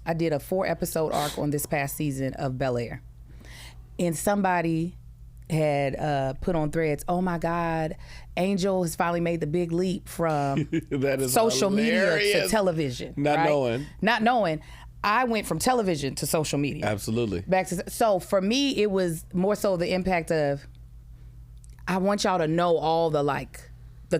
I did a 4-episode arc on this past season of Bel-Air. And somebody had put on Threads, oh my God, Angel has finally made the big leap from social media to television. Not knowing. I went from television to social media. Absolutely. So for me, it was more so the impact of, I want y'all to know all the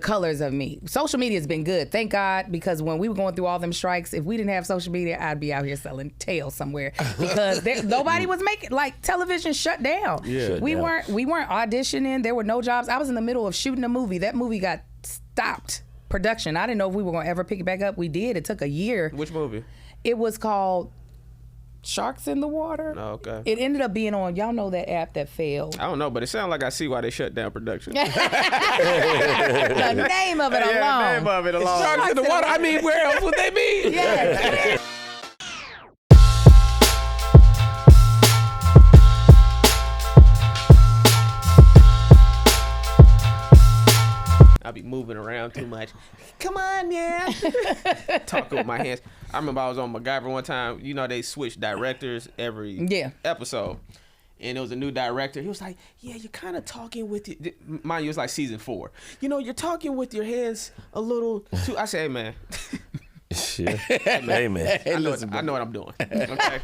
colors of me. Social media has been good, thank God, because when we were going through all them strikes, if we didn't have social media, I'd be out here selling tails somewhere because nobody was making, television shut down. Yeah, we weren't auditioning. There were no jobs. I was in the middle of shooting a movie. That movie got stopped production. I didn't know if we were going to ever pick it back up. We did. It took a year. Which movie? It was called Sharks in the Water. Oh, okay. It ended up being on, y'all know that app that failed. I don't know, but it sounds like I see why they shut down production. The name of it alone. The name of it alone. Sharks in the water. I mean, where else would they be? Yeah. I be moving around too much. Come on, man. Talking with my hands. I remember I was on MacGyver one time. You know, they switched directors every episode. And there was a new director. He was like, yeah, you're kind of talking with your... Mind you, it was like season 4. You know, you're talking with your hands a little too... I said, hey, man. Shit. Hey, man. I know what I'm doing. Okay?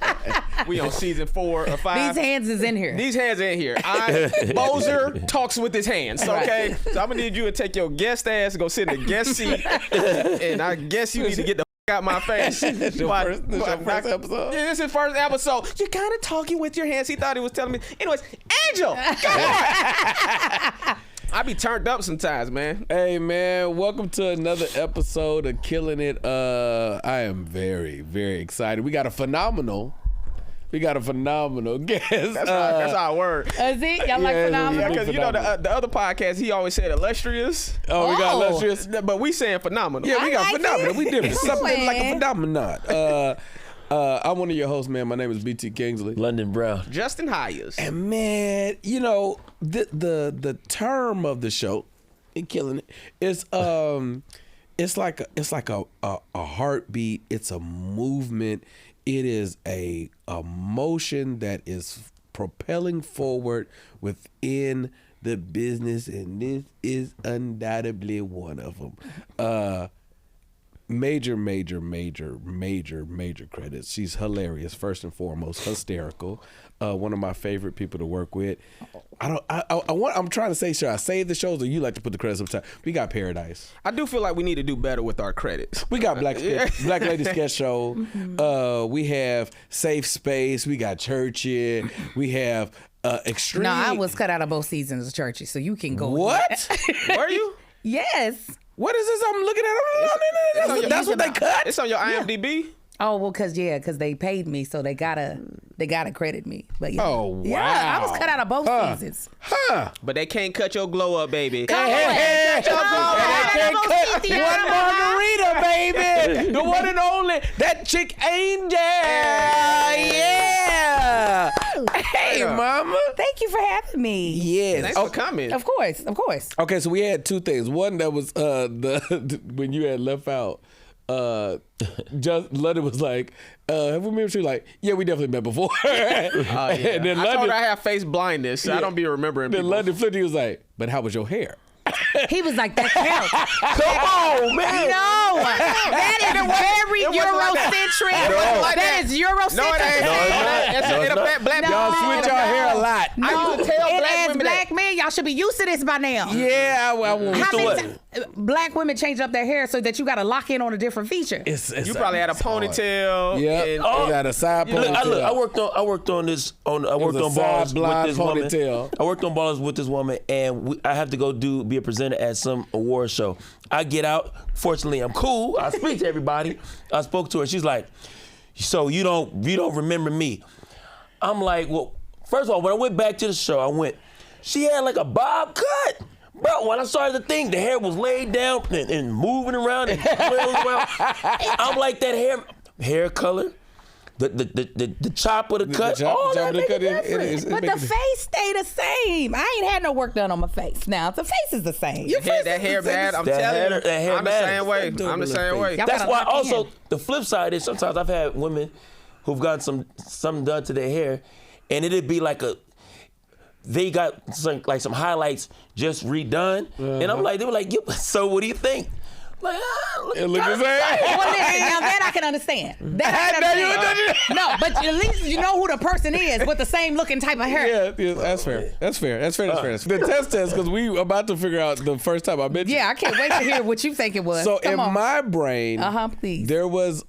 We on season 4 or 5. These hands is in here. These hands in here. Bozer talks with his hands, okay? Right. So I'm going to need you to take your guest ass and go sit in the guest seat. And I guess you need to get the out my face. This is your first episode? Yeah, this is first episode. You're kind of talking with your hands. He thought he was telling me. Anyways, Angel, come on. I be turned up sometimes, man. Hey, man, welcome to another episode of Killing It. I am very, very excited. We got a phenomenal guest. That's our word. Is it? Y'all like phenomenal? Yeah, because you know the other podcast, he always said illustrious. Oh, we got illustrious. But we saying phenomenal. Yeah, we got like phenomenal. it. We different. Something like a phenomenon. I'm one of your hosts, man. My name is BT Kingsley. London Brown. Justin Hyers. And man, you know, the term of the show, Killing It, is it's like a heartbeat. It's a movement. It is a motion that is propelling forward within the business, and this is undoubtedly one of them. Major credits. She's hilarious, first and foremost, hysterical. One of my favorite people to work with. I'm trying to say, should I save the shows or you like to put the credits up top? We got Paradise. I do feel like we need to do better with our credits. We got Black Lady Sketch Show. Mm-hmm. We have Safe Space. We got Churchy. We have Extreme. No, I was cut out of both seasons of Churchy, so you can go. What? Were you? Yes. What is this I'm looking at? That's what they cut? It's on your IMDb? Oh, well, because they paid me, so they gotta credit me. But yeah. Oh, wow. Yeah, I was cut out of both seasons. Huh. But they can't cut your glow up, baby. Hey, cut one margarita, baby. The one and only. That chick Angel. Yeah. Hey, mama. Thank you for having me. Yes. Thanks for coming. Of course. Okay, so we had two things. One that was when you had left out. Just London was like, have we met? She was like, yeah, we definitely met before. Yeah. And then I told her I have face blindness, so I don't be remembering Then people. London flipped, he was like, but how was your hair? He was like, that counts. Come on, man. No, that is very Eurocentric. That is Eurocentric. No, it ain't. Black Y'all switch your hair a lot. No, I used to tell black as women black men, y'all should be used to this by now. Yeah, I won't. How many times black women change up their hair so that you got to lock in on a different feature? You probably had a ponytail. Yeah, you got a side ponytail. I worked on this. I worked on balls with this woman. I worked on balls with this woman, and I have to go be a presenter at some award show. I get out. Fortunately, I'm cool. I speak to everybody. I spoke to her. She's like, "So you don't remember me?" I'm like, "Well, first of all, when I went back to the show, she had like a bob cut." Bro, when I started to think, the hair was laid down and moving around and flailing around. I'm like, that hair color, the chop of the cut, all that make it different. But the face stay the same. I ain't had no work done on my face. Now the face is the same. Your face that hair bad. I'm telling you, I'm the same way. I'm the same way. That's why also the flip side is sometimes I've had women who've got something done to their hair, and it'd be like they got some highlights just redone, and I'm like, they were like, so what do you think? Like, it look the same. Well, listen, now that I can understand. No, but at least you know who the person is with the same looking type of hair. Yeah, that's fair. That's fair. The test, because we about to figure out the first time I met you. Yeah, I can't wait to hear what you think it was. So in my brain, please. there was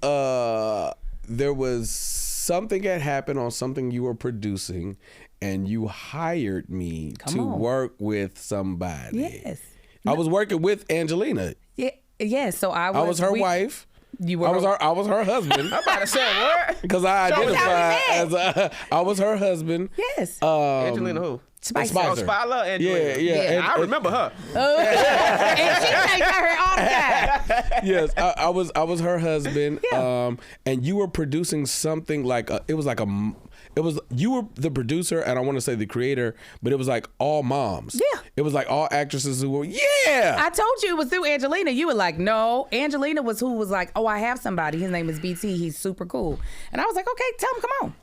something that happened on something you were producing, and you hired me to work with somebody. Yes. I was working with Angelina. Yeah. Yes, so I was her wife. You were. I was her husband. I'm about to say what? Because I identified as I was her husband. Yes. Angelina who? Spicer. Oh, Spyla Angelina. Yeah. I remember her. And she takes her all the time. Yes, I was her husband. Yeah. And you were producing something like you were the producer, and I want to say the creator, but it was like all moms. Yeah. It was like all actresses who were, I told you it was through Angelina. You were like, no. Angelina was who was like, oh, I have somebody. His name is BT. He's super cool. And I was like, okay, tell him, come on.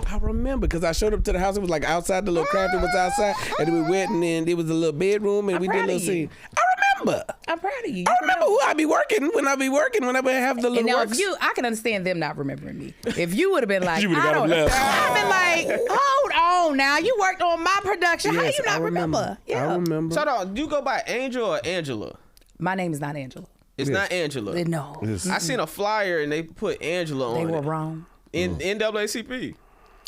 I remember because I showed up to the house. It was like outside. The little crafting was outside, and then we went, and then it was a little bedroom, and we did a little scene. I remember. I'm proud of you. I remember who I be working when I would have the little and now works. I can understand them not remembering me. If you would have been like, You would've got them left. I've been like, hold on now. You worked on my production. Yes, How you not remember? Yeah. I remember. So do you go by Angel or Angela? My name is not Angela. It's not Angela. No. I seen a flyer and they put Angela on it. They were wrong. In NAACP.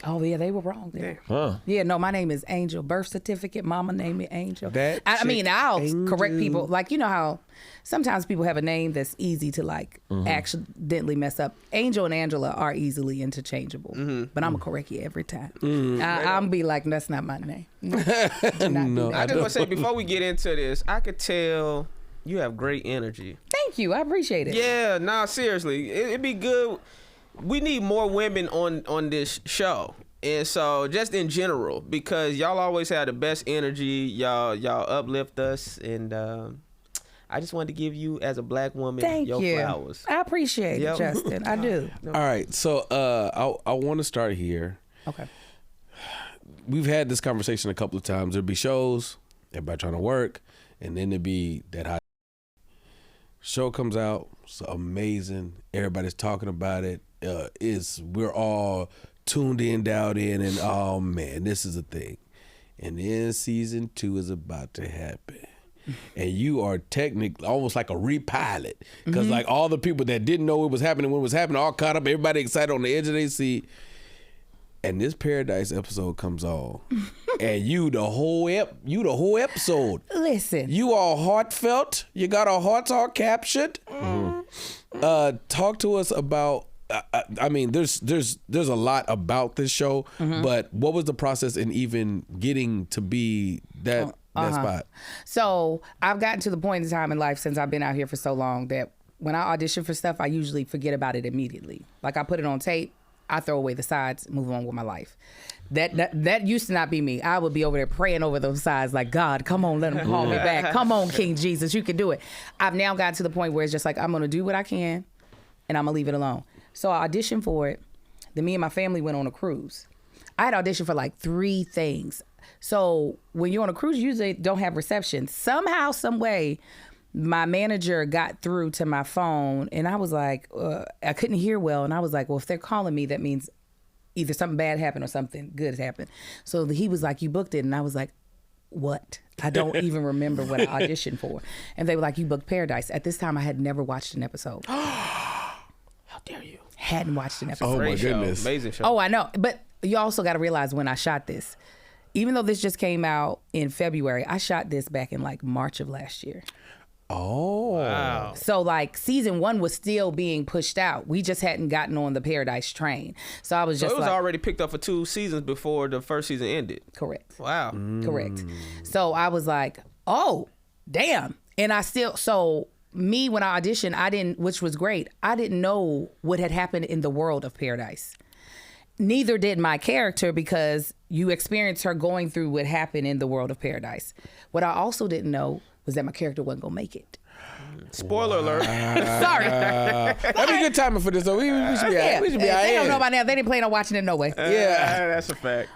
Oh, yeah, they were wrong there. Huh. Yeah, no, my name is Angel. Birth certificate, mama named me Angel. I'll correct people. Like, you know how sometimes people have a name that's easy to, like, accidentally mess up. Angel and Angela are easily interchangeable. But I'm going to correct you every time. I'm be like, that's not my name. No, I just want to say, before we get into this, I could tell you have great energy. Thank you. I appreciate it. Yeah, nah, seriously. It'd be good. We need more women on this show. And so just in general, because y'all always have the best energy, y'all uplift us, and I just wanted to give you, as a black woman, your flowers. I appreciate it, Justin. I do. All right, so I want to start here. Okay. We've had this conversation a couple of times. There'd be shows, everybody trying to work, and then there'd be that hot show comes out, it's amazing. Everybody's talking about it. We're all tuned in, dialed in, and oh man, this is a thing. And then season 2 is about to happen. And you are technically almost like a repilot. Because like all the people that didn't know it was happening when it was happening, all caught up, everybody excited on the edge of their seat. And this Paradise episode comes on. And you the whole episode. Listen. You are heartfelt. You got our hearts all captured. Talk to us about I mean, there's a lot about this show, but what was the process in even getting to be that spot? So I've gotten to the point in time in life since I've been out here for so long that when I audition for stuff, I usually forget about it immediately. Like I put it on tape, I throw away the sides, move on with my life. That used to not be me. I would be over there praying over those sides like, God, come on, let them call me back. Come on, King Jesus, you can do it. I've now gotten to the point where it's just like, I'm going to do what I can and I'm going to leave it alone. So I auditioned for it. Then me and my family went on a cruise. I had auditioned for like 3 things. So when you're on a cruise, you usually don't have reception. Somehow, some way, my manager got through to my phone, and I was like, I couldn't hear well. And I was like, well, if they're calling me, that means either something bad happened or something good has happened. So he was like, you booked it. And I was like, what? I don't even remember what I auditioned for. And they were like, you booked Paradise. At this time, I had never watched an episode. How dare you? Hadn't watched an episode. Oh my goodness. Amazing show. Oh, I know. But you also got to realize when I shot this, even though this just came out in February, I shot this back in like March of last year. Oh. Wow. So like season 1 was still being pushed out. We just hadn't gotten on the Paradise train. So I was just it was like, already picked up for 2 seasons before the first season ended. Correct. Wow. Correct. So I was like, oh, damn. And I still, so me, when I auditioned, which was great, I didn't know what had happened in the world of Paradise. Neither did my character, because you experienced her going through what happened in the world of Paradise. What I also didn't know was that my character wasn't gonna make it. Spoiler alert. Sorry. That'd be good timing for this, though. We should be We don't know by now. They didn't plan on watching it no way. Yeah. That's a fact.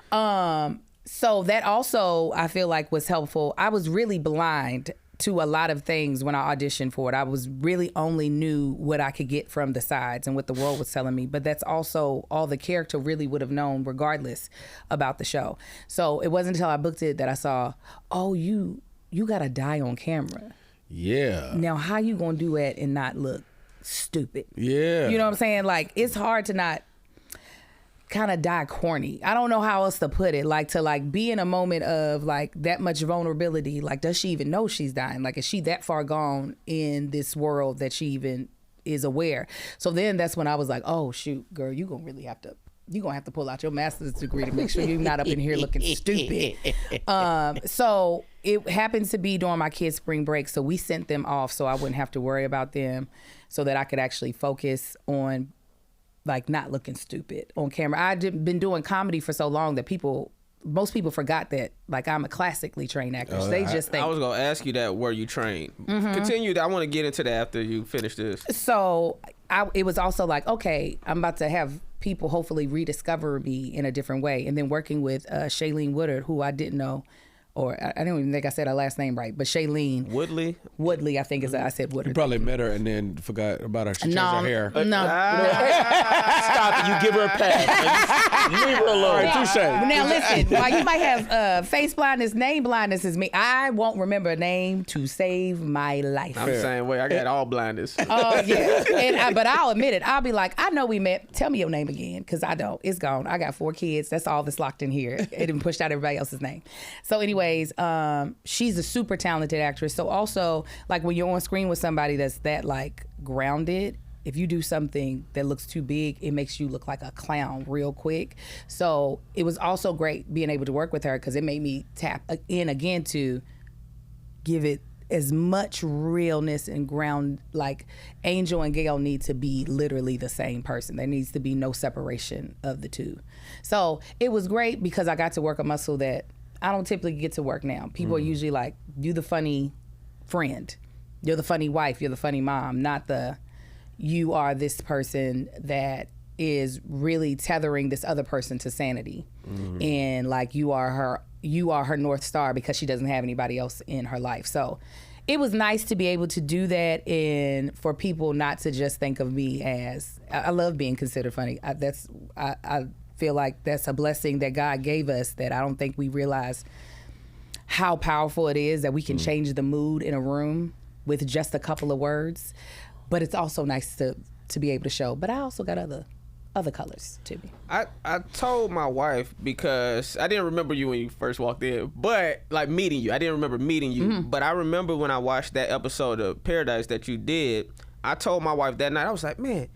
So that also, I feel like, was helpful. I was really blind to a lot of things when I auditioned for it. I was really only knew what I could get from the sides and what the world was telling me. But that's also all the character really would have known regardless about the show. So it wasn't until I booked it that I saw, oh, you got to die on camera. Yeah. Now, how you going to do that and not look stupid? Yeah. You know what I'm saying? Like, it's hard to not kind of die corny. I don't know how else to put it. Like, to like be in a moment of like that much vulnerability. Like, does she even know she's dying? Like, is she that far gone in this world that she even is aware? So then that's when I was like, oh shoot, girl, you're gonna have to pull out your master's degree to make sure you're not up in here looking stupid. So it happens to be during my kids' spring break, so we sent them off so I wouldn't have to worry about them, so that I could actually focus on like not looking stupid on camera. I'd been doing comedy for so long that most people forgot that like I'm a classically trained actress. They just think. I was gonna ask you that. Were you trained? Continue. I want to get into that after you finish this. So it was also like, okay, I'm about to have people hopefully rediscover me in a different way, and then working with Shailene Woodard, who I didn't know. Or I don't even think I said her last name right, but Shailene Woodley, I think I said Woodard. You probably met her and then forgot about her. She changed her hair. No. Stop it. You give her a pass. Leave her alone. Touche. Now listen, while you might have face blindness, name blindness is me. I won't remember a name to save my life. I'm the same way. I got all blindness. Oh yeah, but I'll admit it. I'll be like, I know we met. Tell me your name again, because I don't. It's gone. I got 4 kids. That's all that's locked in here. It didn't push out everybody else's name. So anyway. She's a super talented actress. So also, like when you're on screen with somebody that's that like grounded, if you do something that looks too big, it makes you look like a clown real quick. So it was also great being able to work with her, because it made me tap in again to give it as much realness and ground. Like Angel and Gail need to be literally the same person. There needs to be no separation of the two. So it was great because I got to work a muscle that I don't typically get to work now. People are usually like, you the funny friend, you're the funny wife, you're the funny mom, not the, you are this person that is really tethering this other person to sanity. And like you are her North Star because she doesn't have anybody else in her life. So it was nice to be able to do that, and for people not to just think of me as, I love being considered funny. I feel like that's a blessing that God gave us that I don't think we realize how powerful it is that we can change the mood in a room with just a couple of words. But it's also nice to be able to show. But I also got other colors to me. I told my wife, because I didn't remember you when you first walked in, but like meeting you, I didn't remember meeting you. But I remember when I watched that episode of Paradise that you did, I told my wife that night, I was like, man,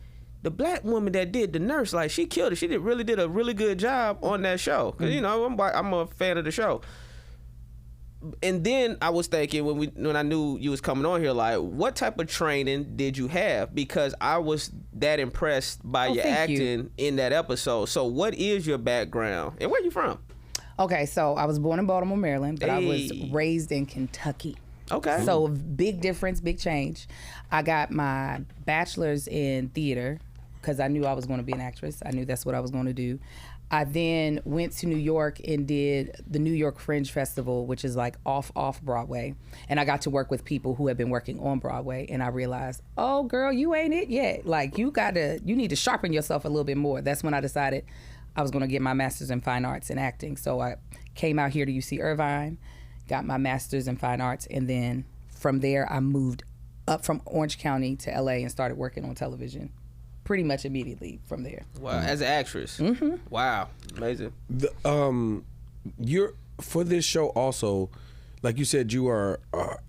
the black woman that did the nurse, like she killed it. She really did a really good job on that show. Cause you know, I'm a fan of the show. And then I was thinking when I knew you was coming on here, like, what type of training did you have? Because I was that impressed by your acting in that episode. So what is your background and where you from? Okay, so I was born in Baltimore, Maryland, but I was raised in Kentucky. Okay. So big difference, big change. I got my bachelor's in theater because I knew I was going to be an actress. I knew that's what I was going to do. I then went to New York and did the New York Fringe Festival, which is like off Broadway. And I got to work with people who had been working on Broadway. And I realized, oh girl, you ain't it yet. Like you need to sharpen yourself a little bit more. That's when I decided I was going to get my master's in fine arts and acting. So I came out here to UC Irvine, got my master's in fine arts. And then from there, I moved up from Orange County to LA and started working on television pretty much immediately from there. Wow, as an actress. Wow, amazing. You're for this show also, like you said, you are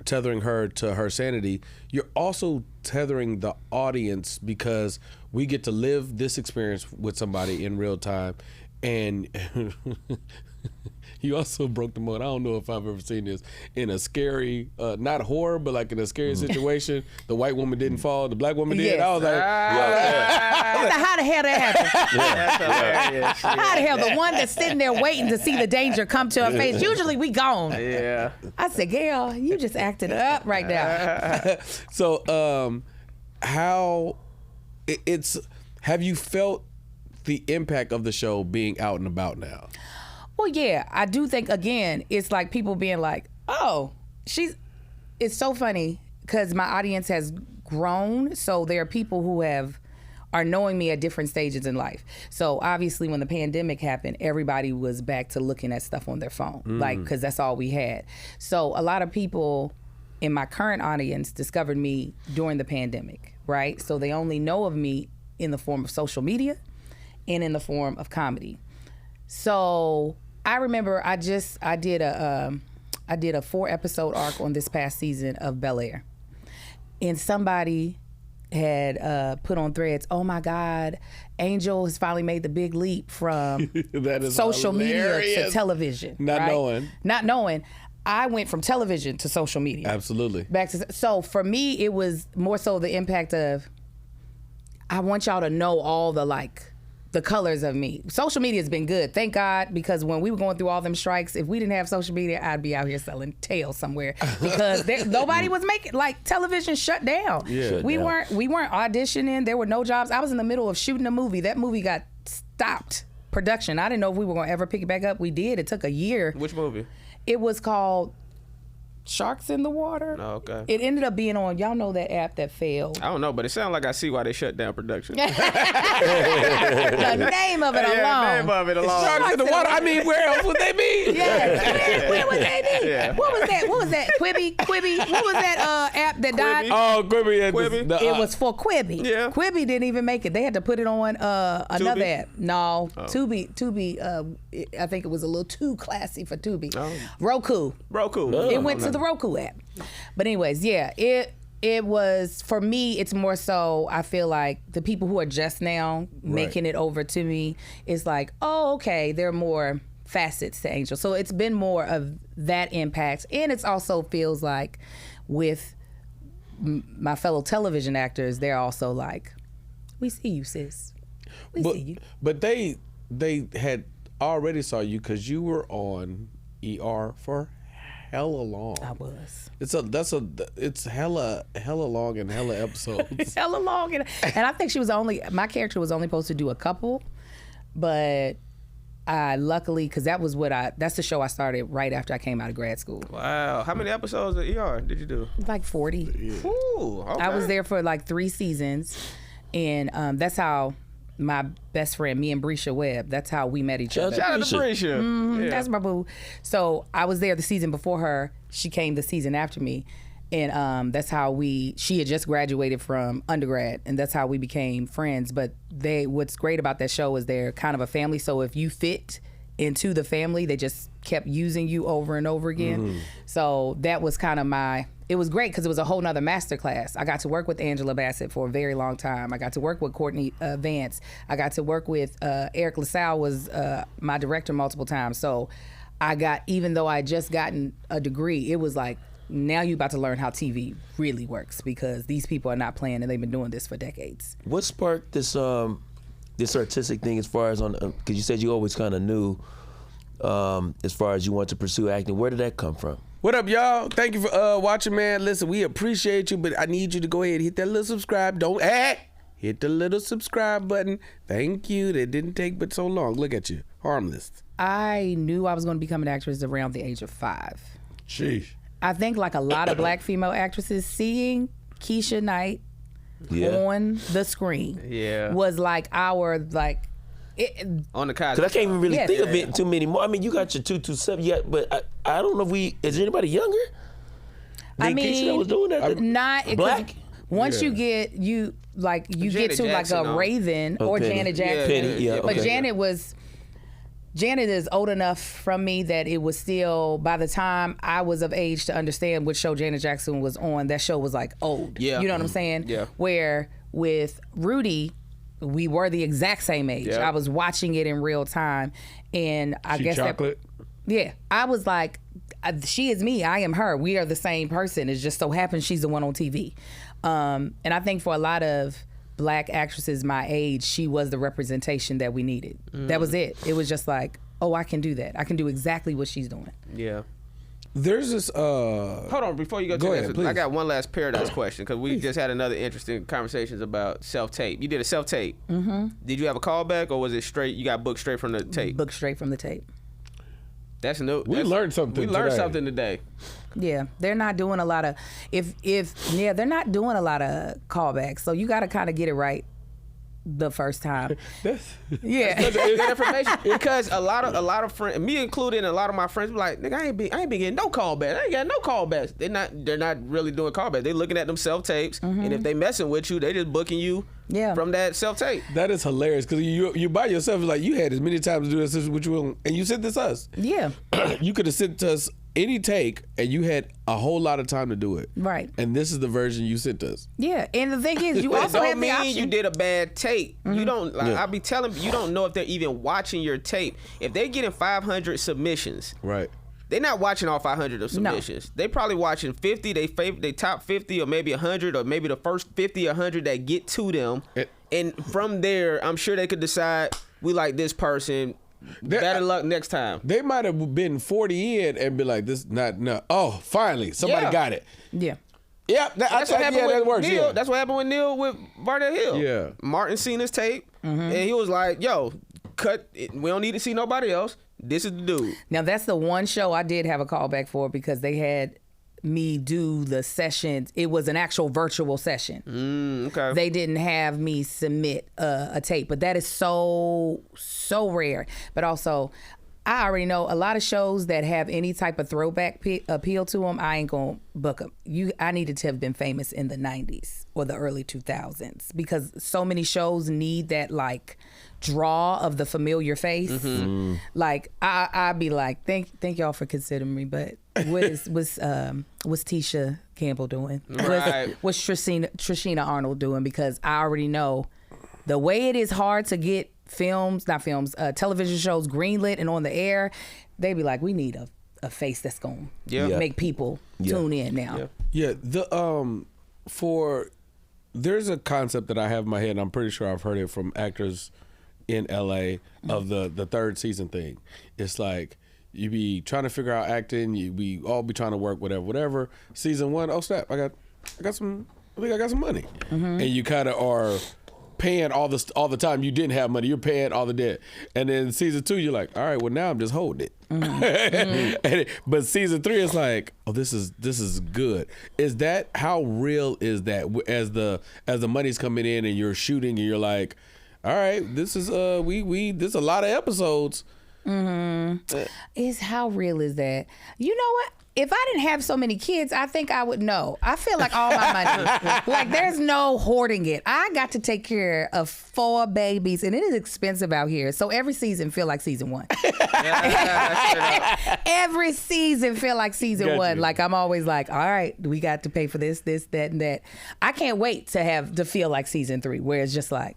tethering her to her sanity. You're also tethering the audience because we get to live this experience with somebody in real time, and you also broke the mold. I don't know if I've ever seen this in a scary, not horror, but like in a scary situation. The white woman didn't fall, the black woman did. Yes. I was like, how the hell that happened? That's hilarious. How the hell the one that's sitting there waiting to see the danger come to her face? Usually we gone. Yeah. I said, Gail, you just acted up right now. So, have you felt the impact of the show being out and about now? Well, yeah, I do think, again, it's like people being like, oh, it's so funny because my audience has grown. So there are people who are knowing me at different stages in life. So obviously when the pandemic happened, everybody was back to looking at stuff on their phone, like, because that's all we had. So a lot of people in my current audience discovered me during the pandemic, right? So they only know of me in the form of social media and in the form of comedy. So I remember I did a 4-episode arc on this past season of Bel-Air, and somebody had put on Threads, oh my God, Angel has finally made the big leap from that is social hilarious. media to television. Not knowing. I went from television to social media. Absolutely. So for me, it was more so the impact of, I want y'all to know all the colors of me. Social media has been good, thank God, because when we were going through all them strikes, if we didn't have social media, I'd be out here selling tails somewhere because nobody was making, like, television shut down. Yeah. We weren't auditioning. There were no jobs. I was in the middle of shooting a movie. That movie got stopped production. I didn't know if we were going to ever pick it back up. We did. It took a year. Which movie? It was called Sharks in the Water. Oh, okay. It ended up being on, y'all know that app that failed. I don't know, but it sounds like I see why they shut down production. The name of it alone. Yeah, the name of it alone. Sharks in the water. I mean, where else would they be? Yeah. Where would they be? Yeah. What was that? Quibi? What was that app that died? Oh, Quibi. Quibi? It was for Quibi. Yeah. Quibi didn't even make it. They had to put it on another Tubi? app. No, Tubi. I think it was a little too classy for Tubi. Oh. Roku. It went to the Roku app. But anyways, yeah, it was, for me, it's more so, I feel like the people who are just now making it over to me, is like, oh, okay, there are more facets to Angel. So it's been more of that impact. And it also feels like with my fellow television actors, they're also like, we see you, sis. We see you. But they had already saw you because you were on ER for hella long. I was. It's hella long and hella episodes. Hella long. And I think my character was only supposed to do a couple, but I luckily, because that's the show I started right after I came out of grad school. Wow. How many episodes of ER did you do? Like 40. Yeah. Ooh, okay. I was there for like 3 seasons, and that's how my best friend, me and Brescia Webb, that's how we met each other. Shout out to Brescia. Yeah. That's my boo. So I was there the season before her. She came the season after me. And that's how she had just graduated from undergrad, and that's how we became friends. But what's great about that show is they're kind of a family. So if you fit into the family, they just kept using you over and over again. So that was kind of it was great because it was a whole nother masterclass. I got to work with Angela Bassett for a very long time. I got to work with Courtney Vance. I got to work with Eric LaSalle was my director multiple times. So even though I had just gotten a degree, it was like, now you're about to learn how TV really works because these people are not playing and they've been doing this for decades. What sparked this artistic thing as far as because you said you always kind of knew as far as you want to pursue acting. Where did that come from? What up, y'all? Thank you for watching, man. Listen, we appreciate you, but I need you to go ahead and hit that little subscribe. Hit the little subscribe button. Thank you. That didn't take but so long. Look at you. Harmless. I knew I was going to become an actress around the age of 5. Sheesh. I think like a lot of black female actresses, seeing Keisha Knight on the screen was like our on the couch. Because I can't even really think of it too many more. I mean, you got your 227 yet, but I don't know if is there anybody younger? I mean, Keisha that was doing that? Not black. Once you get to like a Raven or Janet Jackson. But Janet is old enough from me that it was still, by the time I was of age to understand which show Janet Jackson was on, that show was like old. Yeah. You know what I'm saying? Yeah. Where with Rudy, we were the exact same age. Yep. I was watching it in real time, and I guess chocolate. I was like, she is me, I am her. We are the same person. It just so happens she's the one on TV. And I think for a lot of Black actresses my age, she was the representation that we needed. That was it. It was just like, oh, I can do that. I can do exactly what she's doing. Yeah. There's this. Hold on, before you go ahead, please. I got one last Paradise question because we just had another interesting conversations about self-tape. You did a self-tape. Mm-hmm. Did you have a callback or was it straight? You got booked straight from the tape. Booked straight from the tape. That's new. We learned something. We learned something today. Yeah, they're not doing a lot of they're not doing a lot of callbacks. So you got to kind of get it right the first time. That's good information because a lot of friends, me included, and a lot of my friends be like, nigga, I ain't been getting no callbacks. I ain't got no callbacks. They're not really doing callbacks. They looking at them self tapes, and if they messing with you, they just booking you from that self tape. That is hilarious because you by yourself like you had as many times to do this with you, and you sent this us. Yeah, you could have sent us any take, and you had a whole lot of time to do it. Right. And this is the version you sent us. Yeah, and the thing is, you also have the option. You did a bad tape. You don't. I'll be telling you don't know if they're even watching your tape. If they're getting 500 submissions, right? They're not watching all 500 of submissions. No. They probably watching 50. They top 50 or maybe 100 or maybe the first 50 or 100 that get to them. And from there, I'm sure they could decide we like this person. Better luck next time. They might have been 40 in and be like, "This not no." Oh, finally, somebody got it. Yeah. Yeah, that's what happened with Neil. Yeah. That's what happened with Neil with Barnett Hill. Yeah. Martin seen his tape, and he was like, "Yo, cut it. We don't need to see nobody else. This is the dude." Now that's the one show I did have a callback for because they had me do the sessions. It was an actual virtual session. Okay. They didn't have me submit a tape, but that is so rare. But also, I already know a lot of shows that have any type of throwback appeal to them, I ain't gonna book them. I needed to have been famous in the 90s or the early 2000s because so many shows need that like draw of the familiar face. Mm-hmm. Like I'd be like, thank y'all for considering me, but what's Tisha Campbell doing? Right. What's Trishina Arnold doing? Because I already know the way it is hard to get television shows greenlit and on the air. They be like, we need a face that's gonna make people tune in now. Yeah. There's a concept that I have in my head, and I'm pretty sure I've heard it from actors in LA of the third season thing. It's like you be trying to figure out acting, we all be trying to work whatever. Season 1, oh snap, I got some money, and you kind of are paying all the time you didn't have money. You're paying all the debt, and then season 2, you're like, all right, well now I'm just holding it. But season 3 is like, oh, this is good. Is that how real is that? As the money's coming in and you're shooting and you're like, all right, this is this is a lot of episodes. Is how real is that? You know what? If I didn't have so many kids, I think I would know. I feel like all my money, like there's no hoarding it. I got to take care of 4 babies, and it is expensive out here. So every season feel like season 1. Every season feel like season 1. Like I'm always like, all right, we got to pay for this, that, and that. I can't wait to feel like season 3, where it's just like,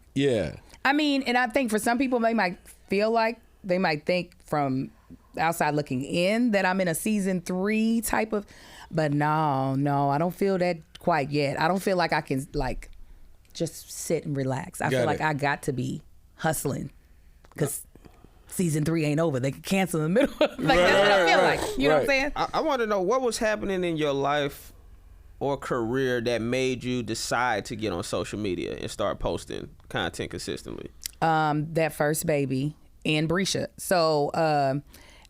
I mean, and I think for some people, they might think from outside looking in that I'm in a season 3 type of, but no, I don't feel that quite yet. I don't feel like I can like just sit and relax. I feel like I got to be hustling because season 3 ain't over. They can cancel in the middle. That's what I feel like. You know what I'm saying? I want to know what was happening in your life or career that made you decide to get on social media and start posting content consistently? That first baby and Brescia. So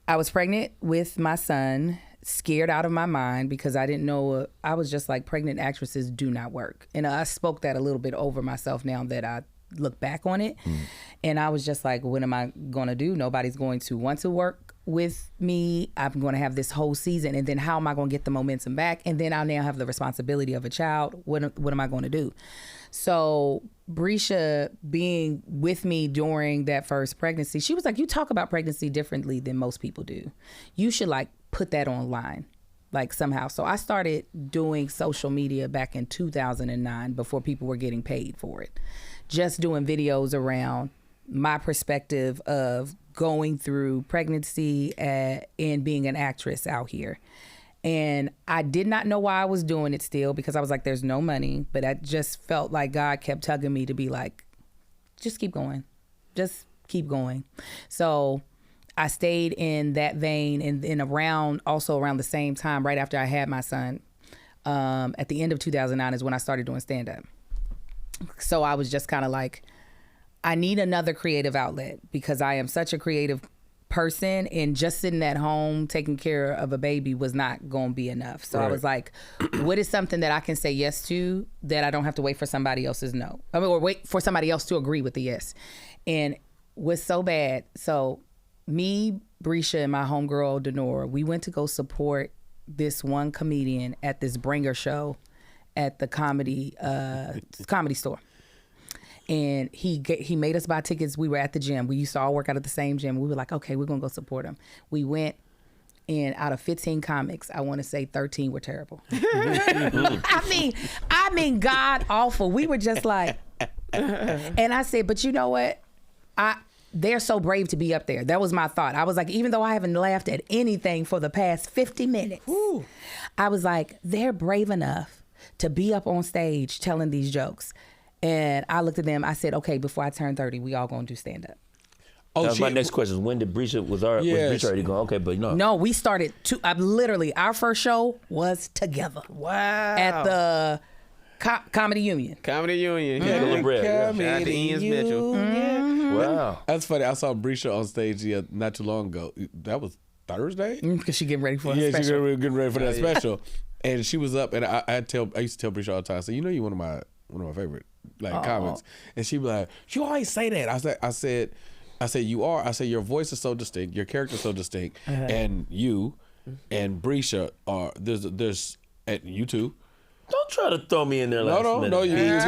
I was pregnant with my son, scared out of my mind because I didn't know. I was just like, pregnant actresses do not work. And I spoke that a little bit over myself now that I look back on it. And I was just like, what am I going to do? Nobody's going to want to work with me. I'm going to have this whole season. And then how am I going to get the momentum back? And then I'll now have the responsibility of a child. What am I going to do? So Brescia being with me during that first pregnancy, she was like, you talk about pregnancy differently than most people do. You should like put that online, like somehow. So I started doing social media back in 2009 before people were getting paid for it. just doing videos around my perspective of going through pregnancy and being an actress out here. And I did not know why I was doing it still, because I was like, there's no money. But I just felt like God kept tugging me to be like, just keep going. Just keep going. So I stayed in that vein, and around the same time, right after I had my son, at the end of 2009 is when I started doing stand-up. So I was just kind of like, I need another creative outlet, because I am such a creative person, and just sitting at home taking care of a baby was not going to be enough. So I was like, what is something that I can say yes to that I don't have to wait for somebody else's no? I mean, or wait for somebody else to agree with the yes. And what's so bad, so me, Brescia, and my homegirl, Denora, we went to go support this one comedian at this Bringer show at the comedy store. And he made us buy tickets. We were at the gym. We used to all work out at the same gym. We were like, okay, we're going to go support him. We went, and out of 15 comics, I want to say 13 were terrible. I mean, god awful. We were just like, and I said, but you know what? They're so brave to be up there. That was my thought. I was like, even though I haven't laughed at anything for the past 50 minutes, I was like, they're brave enough to be up on stage telling these jokes. And I looked at them. I said, okay, before I turn 30, we all gonna do stand up. Oh, that was my next question. When did Brescia was Brescia already going? Okay, but no. No, we started literally our first show was together. Wow. At the Comedy Union. Comedy Union. Yeah. Shout out to Ian Mitchell. Mm-hmm. Wow. That's funny. I saw Brescia on stage not too long ago. That was Thursday? Because she getting ready for a special. Yeah, she getting ready for that special. And she was up, and I used to tell Brescia all the time, I said, you know, you're one of my favorite comics. And she'd be like, you always say that. I said, you are. I said, your voice is so distinct, your character's so distinct, and you and Brescia are, there's at you two. Don't try to throw me in there last minute. No, you didn't.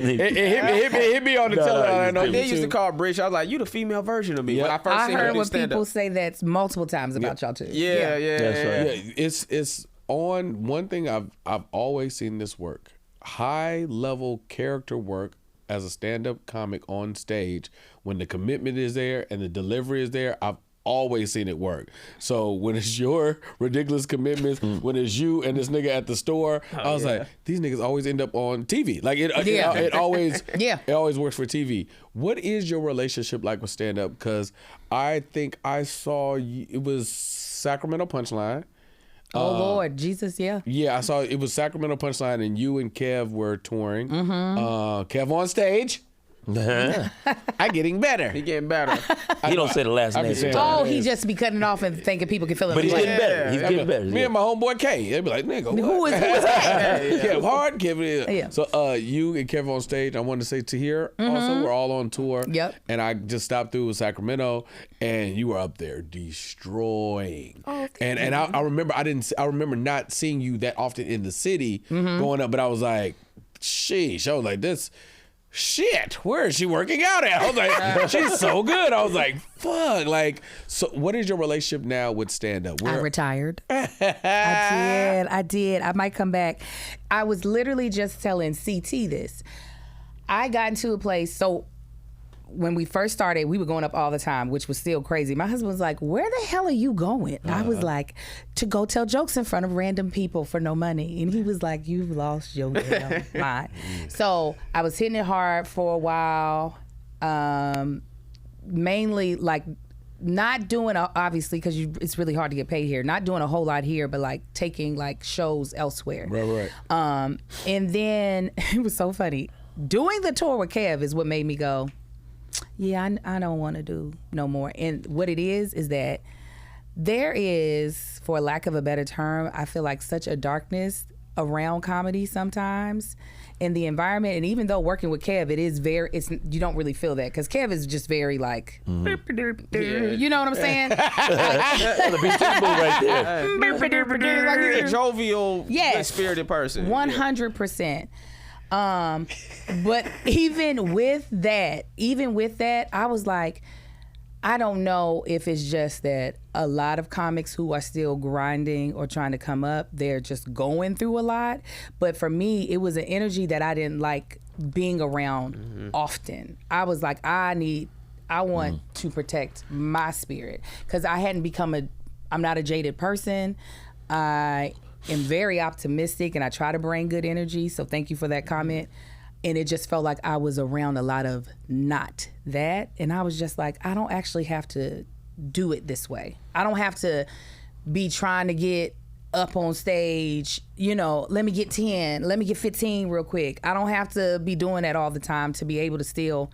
It hit me on the telephone. They used to call Brescia. I was like, you the female version of me. When I first seen her do stand-up. People say that multiple times about y'all too. Yeah. That's right. It's on one thing I've always seen this work. High level character work as a stand-up comic on stage, when the commitment is there and the delivery is there, I've always seen it work. So when it's your ridiculous commitments, when it's you and this nigga at the store, I was like, these niggas always end up on TV. Like it always works for TV. What is your relationship like with stand-up? Because I think I saw it was Sacramento Punchline. Oh Lord, Jesus, yeah. Yeah, I saw it was Sacramento Punchline, and you and Kev were touring. Kev on stage. I'm getting better. He getting better. He don't say the last name. He just be cutting off and thinking people can fill in. But he's getting better. He's getting better. Me and my homeboy K, they'd be like, nigga, who is that? Kev Hard, Kev. So you and Kev on stage. I wanted to say Tahir also. We're all on tour. Yep. And I just stopped through with Sacramento, and you were up there destroying. Oh, and I remember I remember not seeing you that often in the city going up, but I was like, sheesh. I was like, this. Shit, where is she working out at? I was like, she's so good. I was like, fuck. Like, so what is your relationship now with stand-up? I retired. I did. I might come back. I was literally just telling CT this. I got into a place, so when we first started, we were going up all the time, which was still crazy. My husband was like, where the hell are you going? I was like, to go tell jokes in front of random people for no money. And he was like, you've lost your damn mind. So I was hitting it hard for a while, mainly like not doing, obviously, because it's really hard to get paid here, not doing a whole lot here, but like taking like shows elsewhere. Right. And then it was so funny. Doing the tour with Kev is what made me go, yeah, I don't want to do no more. And what it is that there is, for lack of a better term, I feel like such a darkness around comedy sometimes in the environment. And even though working with Kev, you don't really feel that, because Kev is just very like, you know what I'm saying? The beat right there. Like he's a jovial, good-spirited person. 100%. But even with that, I was like, I don't know if it's just that a lot of comics who are still grinding or trying to come up, they're just going through a lot. But for me, it was an energy that I didn't like being around often. I was like, I want to protect my spirit because I hadn't I'm not a jaded person. I am very optimistic and I try to bring good energy. So thank you for that comment. And it just felt like I was around a lot of not that. And I was just like, I don't actually have to do it this way. I don't have to be trying to get up on stage, let me get 10, let me get 15 real quick. I don't have to be doing that all the time to be able to still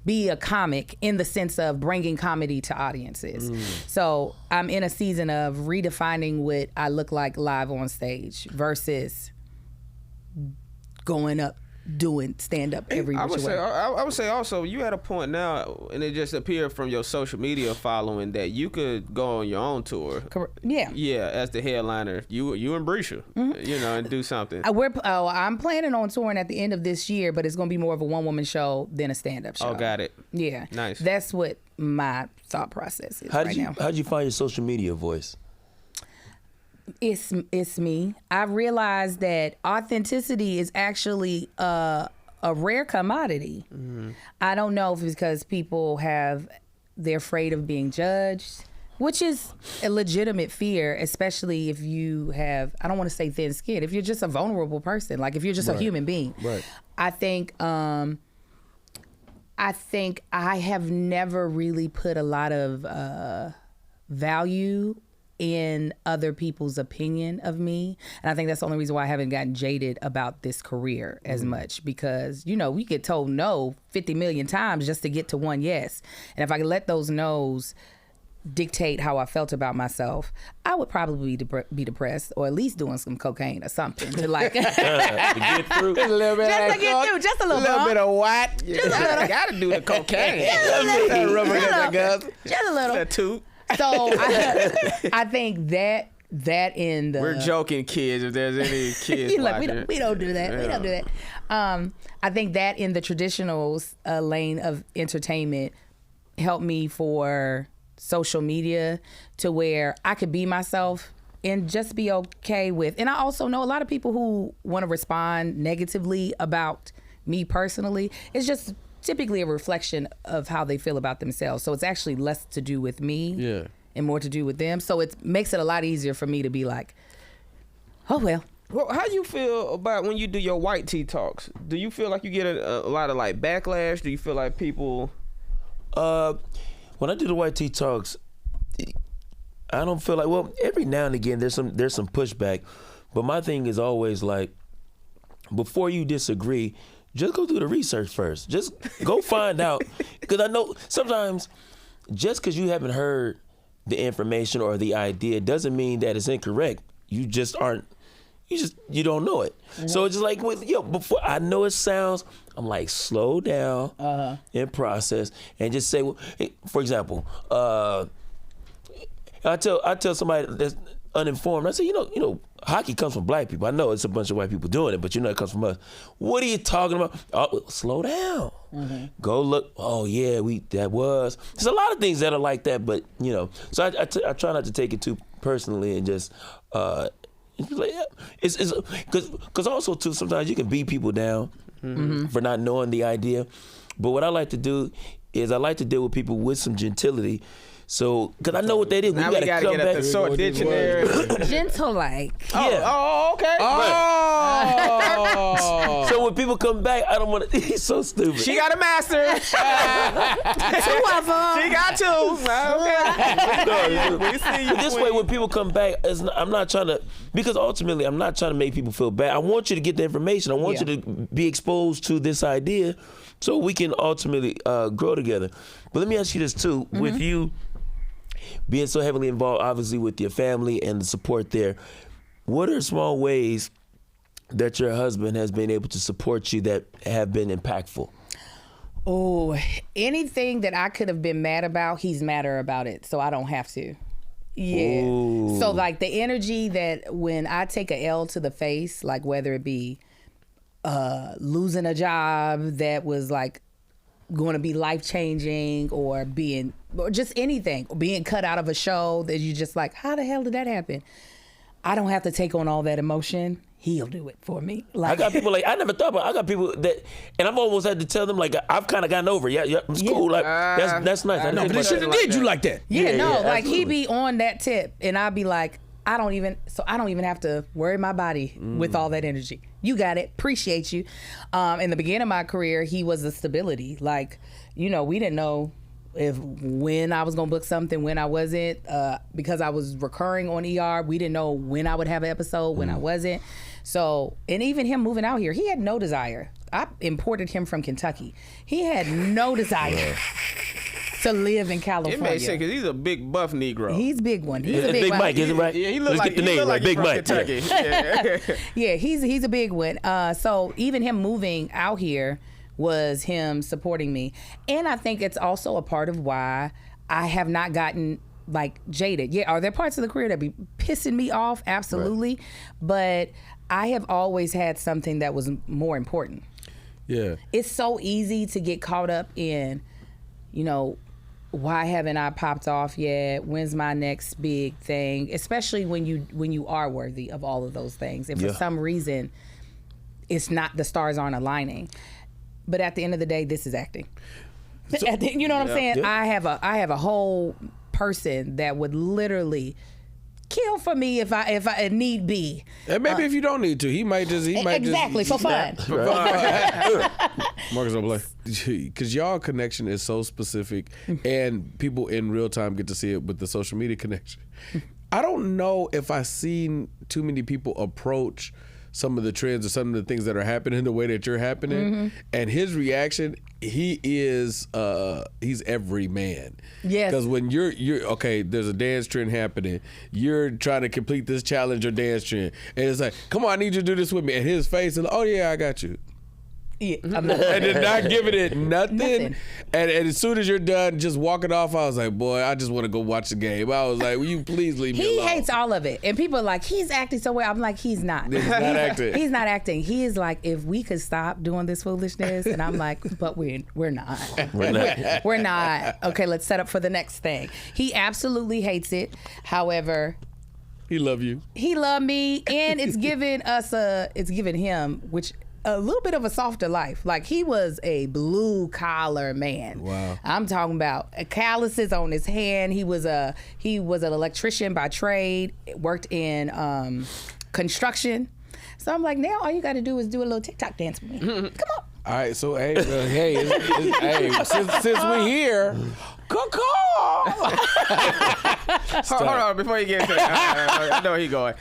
be a comic in the sense of bringing comedy to audiences. So I'm in a season of redefining what I look like live on stage versus going up doing stand-up every I would way. I would say also you at a point now, and it just appeared from your social media following that you could go on your own tour. Yeah, as the headliner, you and Brescia, and do something. I'm planning on touring at the end of this year, but it's going to be more of a one-woman show than a stand-up show. Oh, got it. Yeah, nice. That's what my thought process is now. How'd you find your social media voice? It's me. I realized that authenticity is actually a rare commodity. I don't know if it's because they're afraid of being judged, which is a legitimate fear, especially if you have, I don't want to say thin skin, if you're just a vulnerable person, like if you're just a human being. Right. I think I have never really put a lot of value in other people's opinion of me. And I think that's the only reason why I haven't gotten jaded about this career as much, because, we get told no 50 million times just to get to one yes. And if I could let those no's dictate how I felt about myself, I would probably be depressed, or at least doing some cocaine or something to like to get through. Just a little bit of what? I gotta do the cocaine. Just a little. That toot. So I think that in the... We're joking, kids, if there's any kids watching. We don't do that. Yeah. We don't do that. I think that in the traditional lane of entertainment helped me for social media to where I could be myself and just be okay with... And I also know a lot of people who want to respond negatively about me personally. It's just typically a reflection of how they feel about themselves. So it's actually less to do with me and more to do with them. So it makes it a lot easier for me to be like, oh, well. Well, how you feel about when you do your white tea talks? Do you feel like you get a lot of like backlash? Do you feel like people... When I do the white tea talks, I don't feel like, well, every now and again there's some pushback, but my thing is always like, before you disagree, just go do the research first. Just go find out. Because I know sometimes just because you haven't heard the information or the idea doesn't mean that it's incorrect. You just aren't, you don't know it. Mm-hmm. So it's just like, before I know it sounds, I'm like, slow down and process and just say, well, hey, for example, I tell somebody that's uninformed, I say, hockey comes from black people. I know it's a bunch of white people doing it, but it comes from us. What are you talking about? Oh, slow down. Mm-hmm. Go look. Oh yeah, that was. There's a lot of things that are like that, but so I try not to take it too personally and just it's like, it's because also too sometimes you can beat people down for not knowing the idea. But what I like to do is I like to deal with people with some gentility. So, because I know what that is. Now we gotta get at the sword dictionary. Gentle like. Yeah. Oh, okay. Oh. So when people come back, I don't want to. He's so stupid. She got a master. 2 of them. She got 2. Okay. We see you. This way, when people come back, I'm not trying to, because ultimately, I'm not trying to make people feel bad. I want you to get the information. I want you to be exposed to this idea so we can ultimately grow together. But let me ask you this too. Mm-hmm. With you being so heavily involved, obviously, with your family and the support there, what are small ways that your husband has been able to support you that have been impactful? Oh, anything that I could have been mad about, he's madder about it, so I don't have to. Yeah. Ooh. So like the energy that when I take a L to the face, like whether it be losing a job that was like going to be life-changing or just anything, or being cut out of a show that you just like, how the hell did that happen? I don't have to take on all that emotion. he'll do it for me. Like, I got people like, I never thought about it. I got people that, and I've almost had to tell them, like, I've kind of gotten over it. Yeah, it's cool. Like, that's nice. No, but they shouldn't have did you like that. Like, he be on that tip, and I'd be like, I don't even have to worry my body with all that energy. You got it. Appreciate you. In the beginning of my career, he was the stability. Like, we didn't know when I was gonna book something, when I wasn't, because I was recurring on ER. We didn't know when I would have an episode, when I wasn't. So, and even him moving out here, he had no desire. I imported him from Kentucky. He had no desire to live in California. It makes sense because he's a big buff Negro. He's a big one. He's a big Mike, isn't it right? Yeah, he looks Let's like get the name right. Big Mike. Yeah, he's a big one. So even him moving out here was him supporting me. And I think it's also a part of why I have not gotten like jaded. Yeah, are there parts of the career that be pissing me off? Absolutely. Right. But I have always had something that was more important. Yeah. It's so easy to get caught up in, why haven't I popped off yet? When's my next big thing? Especially when you are worthy of all of those things. And for some reason, it's not, the stars aren't aligning. But at the end of the day, this is acting. So, you know what I'm saying? Yeah. I have a whole person that would literally kill for me if I need be. And maybe if you don't need to, he might just for fun. Marcus don't play, because y'all connection is so specific, and people in real time get to see it with the social media connection. I don't know if I've seen too many people approach some of the trends or some of the things that are happening the way that you're happening, and his reaction, he's every man. Yes. Because when you're okay, there's a dance trend happening, you're trying to complete this challenge or dance trend, and it's like, come on, I need you to do this with me, and his face is like, oh yeah, I got you. Yeah, and then not giving it nothing. And as soon as you're done just walking off, I was like, boy, I just want to go watch the game. I was like, will you please leave me alone? He hates all of it. And people are like, he's acting so well. I'm like, he's not. He's not acting. He's not acting. He is like, if we could stop doing this foolishness. And I'm like, but we're not. We're not. Okay, let's set up for the next thing. He absolutely hates it. However, he love you. He love me. And it's giving him, which a little bit of a softer life. Like, he was a blue collar man. Wow. I'm talking about calluses on his hand. He was an electrician by trade, worked in construction. So I'm like, now all you got to do is do a little TikTok dance with me. Come on. All right, so hey, since we're here, hold on, before you get into that, I know where he's going.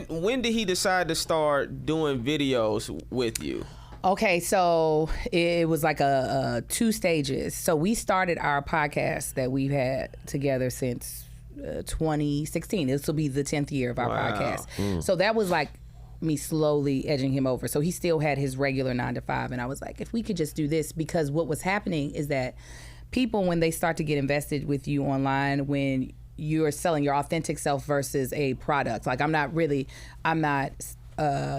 When did he decide to start doing videos with you? Okay, so it was like a 2 stages. So we started our podcast that we've had together since 2016. This will be the 10th year of our podcast. So that was like me slowly edging him over. So he still had his regular 9 to 5, and I was like, if we could just do this, because what was happening is that people, when they start to get invested with you online, when you're selling your authentic self versus a product, like I'm not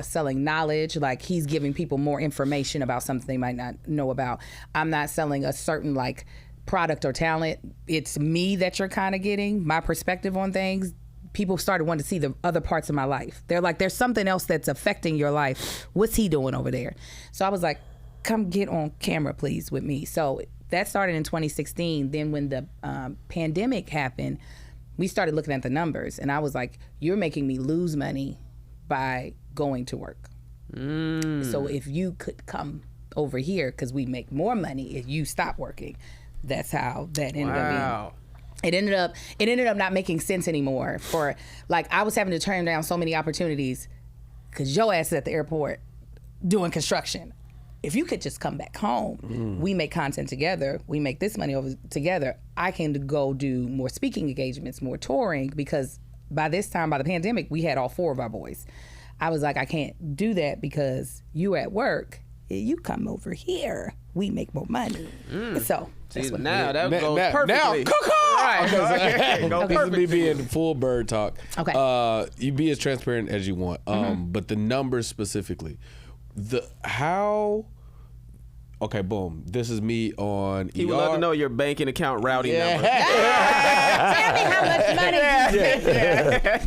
selling knowledge. Like, he's giving people more information about something they might not know about. I'm not selling a certain like product or talent. It's me that you're kind of getting, my perspective on things. People started wanting to see the other parts of my life. They're like, there's something else that's affecting your life. What's he doing over there? So I was like, come get on camera, please, with me. So that started in 2016. Then when the pandemic happened, we started looking at the numbers, and I was like, you're making me lose money by going to work. So if you could come over here, because we make more money if you stop working. That's how that ended up being. It ended up not making sense anymore. For like, I was having to turn down so many opportunities because your ass is at the airport doing construction. If you could just come back home, we make content together, we make this money over together, I can go do more speaking engagements, more touring, because by this time, by the pandemic, we had all 4 of our boys. I was like, I can't do that because you at work, you come over here, we make more money. So see, now that goes perfectly. Now, right. This is me being full bird talk. Okay. You be as transparent as you want, but the numbers specifically, how okay, boom, this is me on He ER. would love to know your banking account routing number. Tell me how much money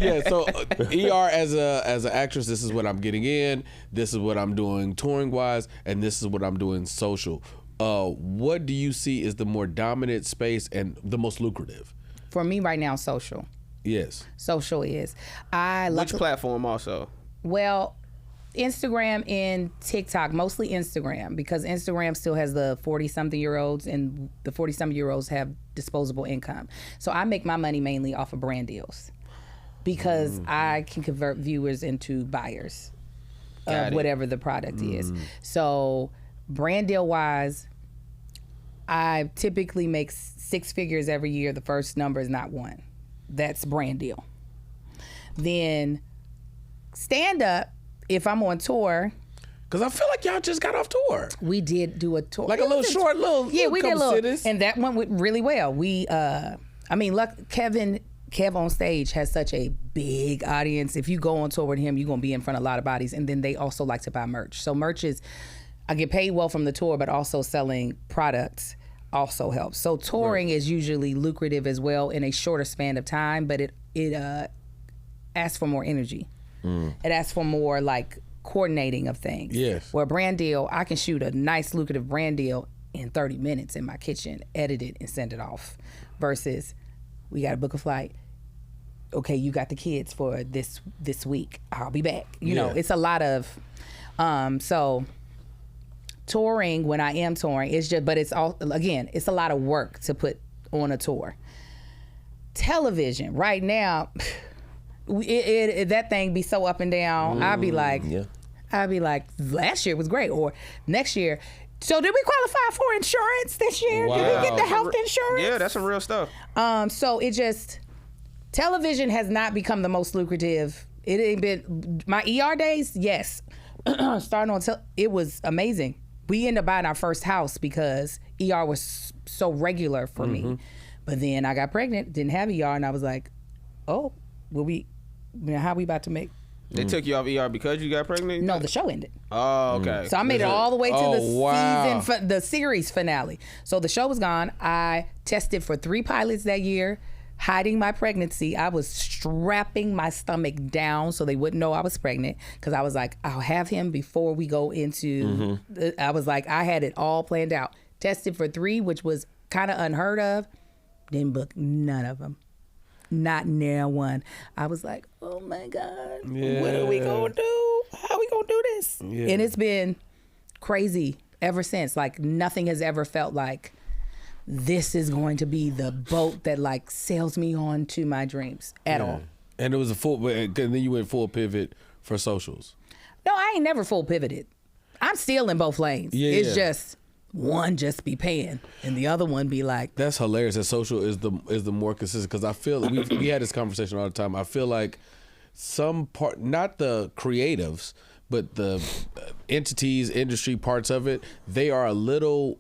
Yeah, so ER as an actress, this is what I'm getting in, this is what I'm doing touring wise, and this is what I'm doing social. What do you see is the more dominant space and the most lucrative? For me right now, social. Yes. Social is. Which platform also? Well, Instagram and TikTok, mostly Instagram, because Instagram still has the 40-something-year-olds, and the 40-something-year-olds have disposable income. So I make my money mainly off of brand deals because I can convert viewers into buyers of whatever the product is. So brand deal wise, I typically make 6 figures every year. The first number is not 1. That's brand deal. Then stand up, if I'm on tour. Because I feel like y'all just got off tour. We did do a tour. Like a little short, yeah, we did a little. Cities. And that went really well. We, Kev on stage has such a big audience. If you go on tour with him, you're going to be in front of a lot of bodies. And then they also like to buy merch. So merch is, I get paid well from the tour, but also selling products also helps. So touring is usually lucrative as well in a shorter span of time, but it asks for more energy. It asks for more like coordinating of things. Yes. Where a brand deal, I can shoot a nice lucrative brand deal in 30 minutes in my kitchen, edit it and send it off. Versus we got to book a flight. Okay, you got the kids for this week. I'll be back. You know, it's a lot of so touring when I am touring, it's just, but it's all, again, it's a lot of work to put on a tour. Television right now, that thing be so up and down. I'd be like, last year was great, or next year. So did we qualify for insurance this year? Wow. Did we get the health insurance? Yeah, that's some real stuff. So it just, television has not become the most lucrative. It ain't been, my ER days, yes. Starting on, it was amazing. We ended up buying our first house because ER was so regular for me. But then I got pregnant, didn't have ER, and I was like, oh, how we about to make? They took you off ER because you got pregnant? No, the show ended. Oh, okay. So I made it all the way to the the series finale. So the show was gone. I tested for 3 pilots that year, hiding my pregnancy. I was strapping my stomach down so they wouldn't know I was pregnant, because I was like, I'll have him before we go into, I was like, I had it all planned out. Tested for 3, which was kind of unheard of. Didn't book none of them. Not near one. I was like, oh my God, what are we gonna do? How are we gonna do this? Yeah. And it's been crazy ever since. Like nothing has ever felt like this is going to be the boat that like sails me on to my dreams at all. And it was and then you went full pivot for socials. No, I ain't never full pivoted. I'm still in both lanes. It's just one just be paying and the other one be like. That's hilarious. That social is the more consistent, because I feel we had this conversation all the time. I feel like some part, not the creatives, but the entities, industry parts of it, they are a little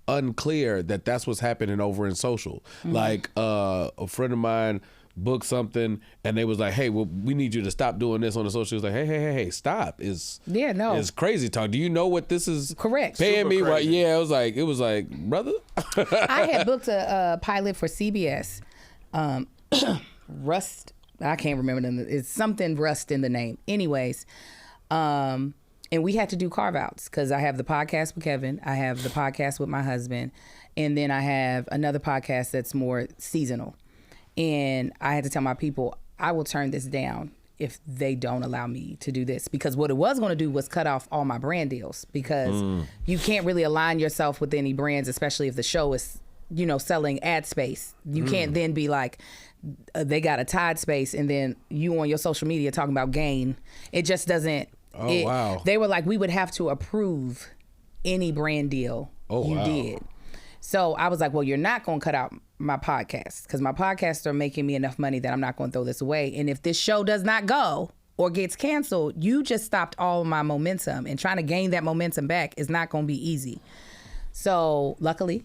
unclear that that's what's happening over in social. Like a friend of mine booked something and they was like, hey, well, we need you to stop doing this on the social. He was like, hey, stop. It's crazy talk. Do you know what this is? Correct. Paying me right? Yeah, it was like, brother. I had booked a pilot for CBS. Rust, I can't remember it's something Rust in the name. Anyways, and we had to do carve outs because I have the podcast with Kevin, I have the podcast with my husband, and then I have another podcast that's more seasonal. And I had to tell my people, I will turn this down if they don't allow me to do this. Because what it was going to do was cut off all my brand deals, because you can't really align yourself with any brands, especially if the show is, selling ad space. You can't then be like, they got a Tide space and then you on your social media talking about gain. It just doesn't. Wow. They were like, we would have to approve any brand deal did. So I was like, well, you're not going to cut out my podcast, because my podcasts are making me enough money that I'm not going to throw this away. And if this show does not go or gets canceled, you just stopped all of my momentum, and trying to gain that momentum back is not going to be easy. So luckily,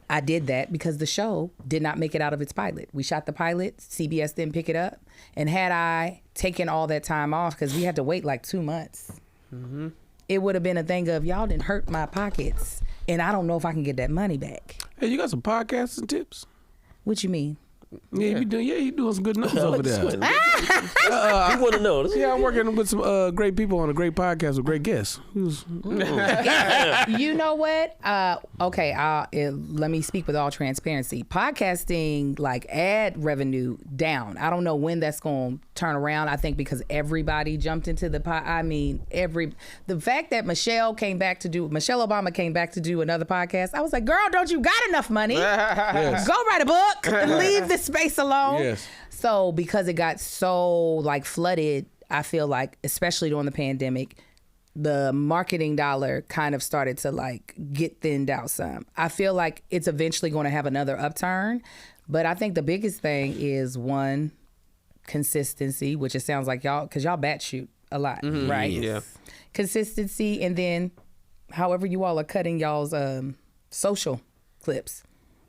I did that because the show did not make it out of its pilot. We shot the pilot, CBS didn't pick it up. And had I taken all that time off, because we had to wait like 2 months, it would have been a thing of y'all didn't hurt my pockets, and I don't know if I can get that money back. Hey, you got some podcasting tips? What you mean? Yeah, you doing some good numbers over there. You want to know? Yeah, I'm working with some great people on a great podcast with great guests. You know what? Okay, let me speak with all transparency. Podcasting, like ad revenue down. I don't know when that's going to turn around. I think because everybody jumped into the the fact that Michelle Obama came back to do another podcast. I was like, girl, don't you got enough money? Yes. Go write a book and leave this space alone. Yes. So because it got so like flooded, I feel like, especially during the pandemic, the marketing dollar kind of started to like get thinned out some. I feel like it's eventually going to have another upturn, but I think the biggest thing is one, consistency, which it sounds like y'all, because y'all batch a lot, right? Yeah. Consistency, and then however you all are cutting y'all's social clips,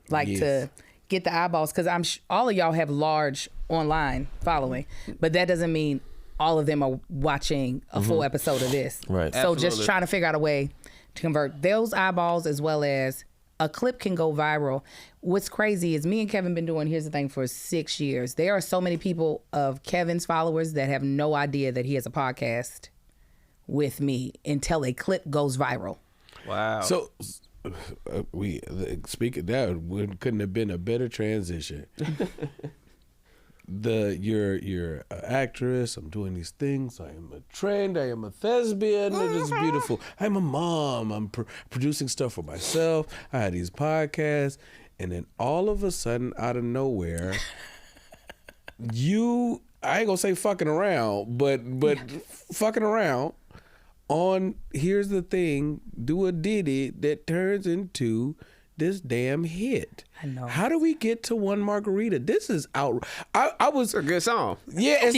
like to get the eyeballs, because all of y'all have large online following, but that doesn't mean all of them are watching a full episode of this. Right. So Absolutely. just trying to figure out a way to convert those eyeballs, as well as a clip can go viral. What's crazy is me and Kevin been doing Here's the Thing for 6 years. There are so many people of Kevin's followers that have no idea that he has a podcast with me until a clip goes viral. Wow. So we speak of that, couldn't have been a better transition. You're an actress. I'm doing these things. I am a trend. I am a thespian. It is beautiful. I'm a mom. I'm producing stuff for myself. I had these podcasts, and then all of a sudden, out of nowhere, I ain't gonna say fucking around, but fucking around on Here's the Thing, do a ditty that turns into this damn hit. I know. How do we get to One Margarita? This is out. I was a good song. Yeah, it's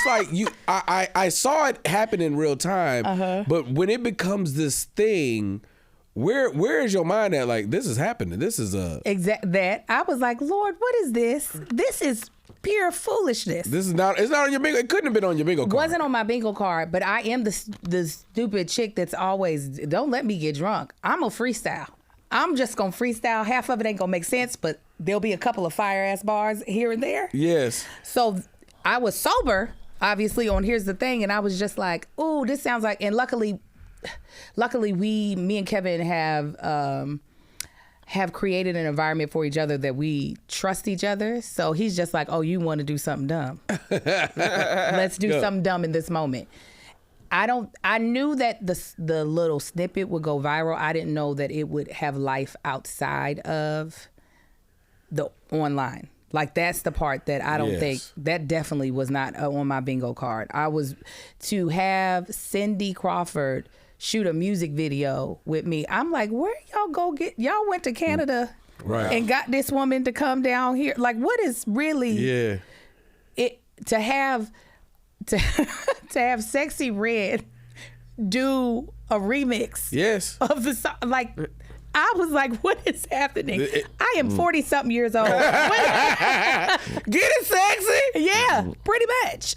like I saw it happen in real time, but when it becomes this thing, where is your mind at? Like, this is happening. This is that. I was like, Lord, what is this? This is pure foolishness. This is not. It's not on your bingo. It couldn't have been on your bingo card. Wasn't on my bingo card, but I am the stupid chick that's always, don't let me get drunk. I'm a freestyle. I'm just gonna freestyle. Half of it ain't gonna make sense, but there'll be a couple of fire ass bars here and there. Yes. So I was sober, obviously, on Here's the Thing, and I was just like, ooh, this sounds like, and luckily me and Kevin have created an environment for each other that we trust each other. So he's just like, oh, you want to do something dumb. Let's do something dumb in this moment. I knew that the little snippet would go viral. I didn't know that it would have life outside of the online. Like, that's the part that I don't think, that definitely was not on my bingo card. I was to have Cindy Crawford shoot a music video with me. I'm like, where y'all went to Canada and got this woman to come down here? Like, what is really to have Sexy Red do a remix of the song? Like, I was like, what is happening? I am 40-something years old. Get it, sexy? Yeah, pretty much.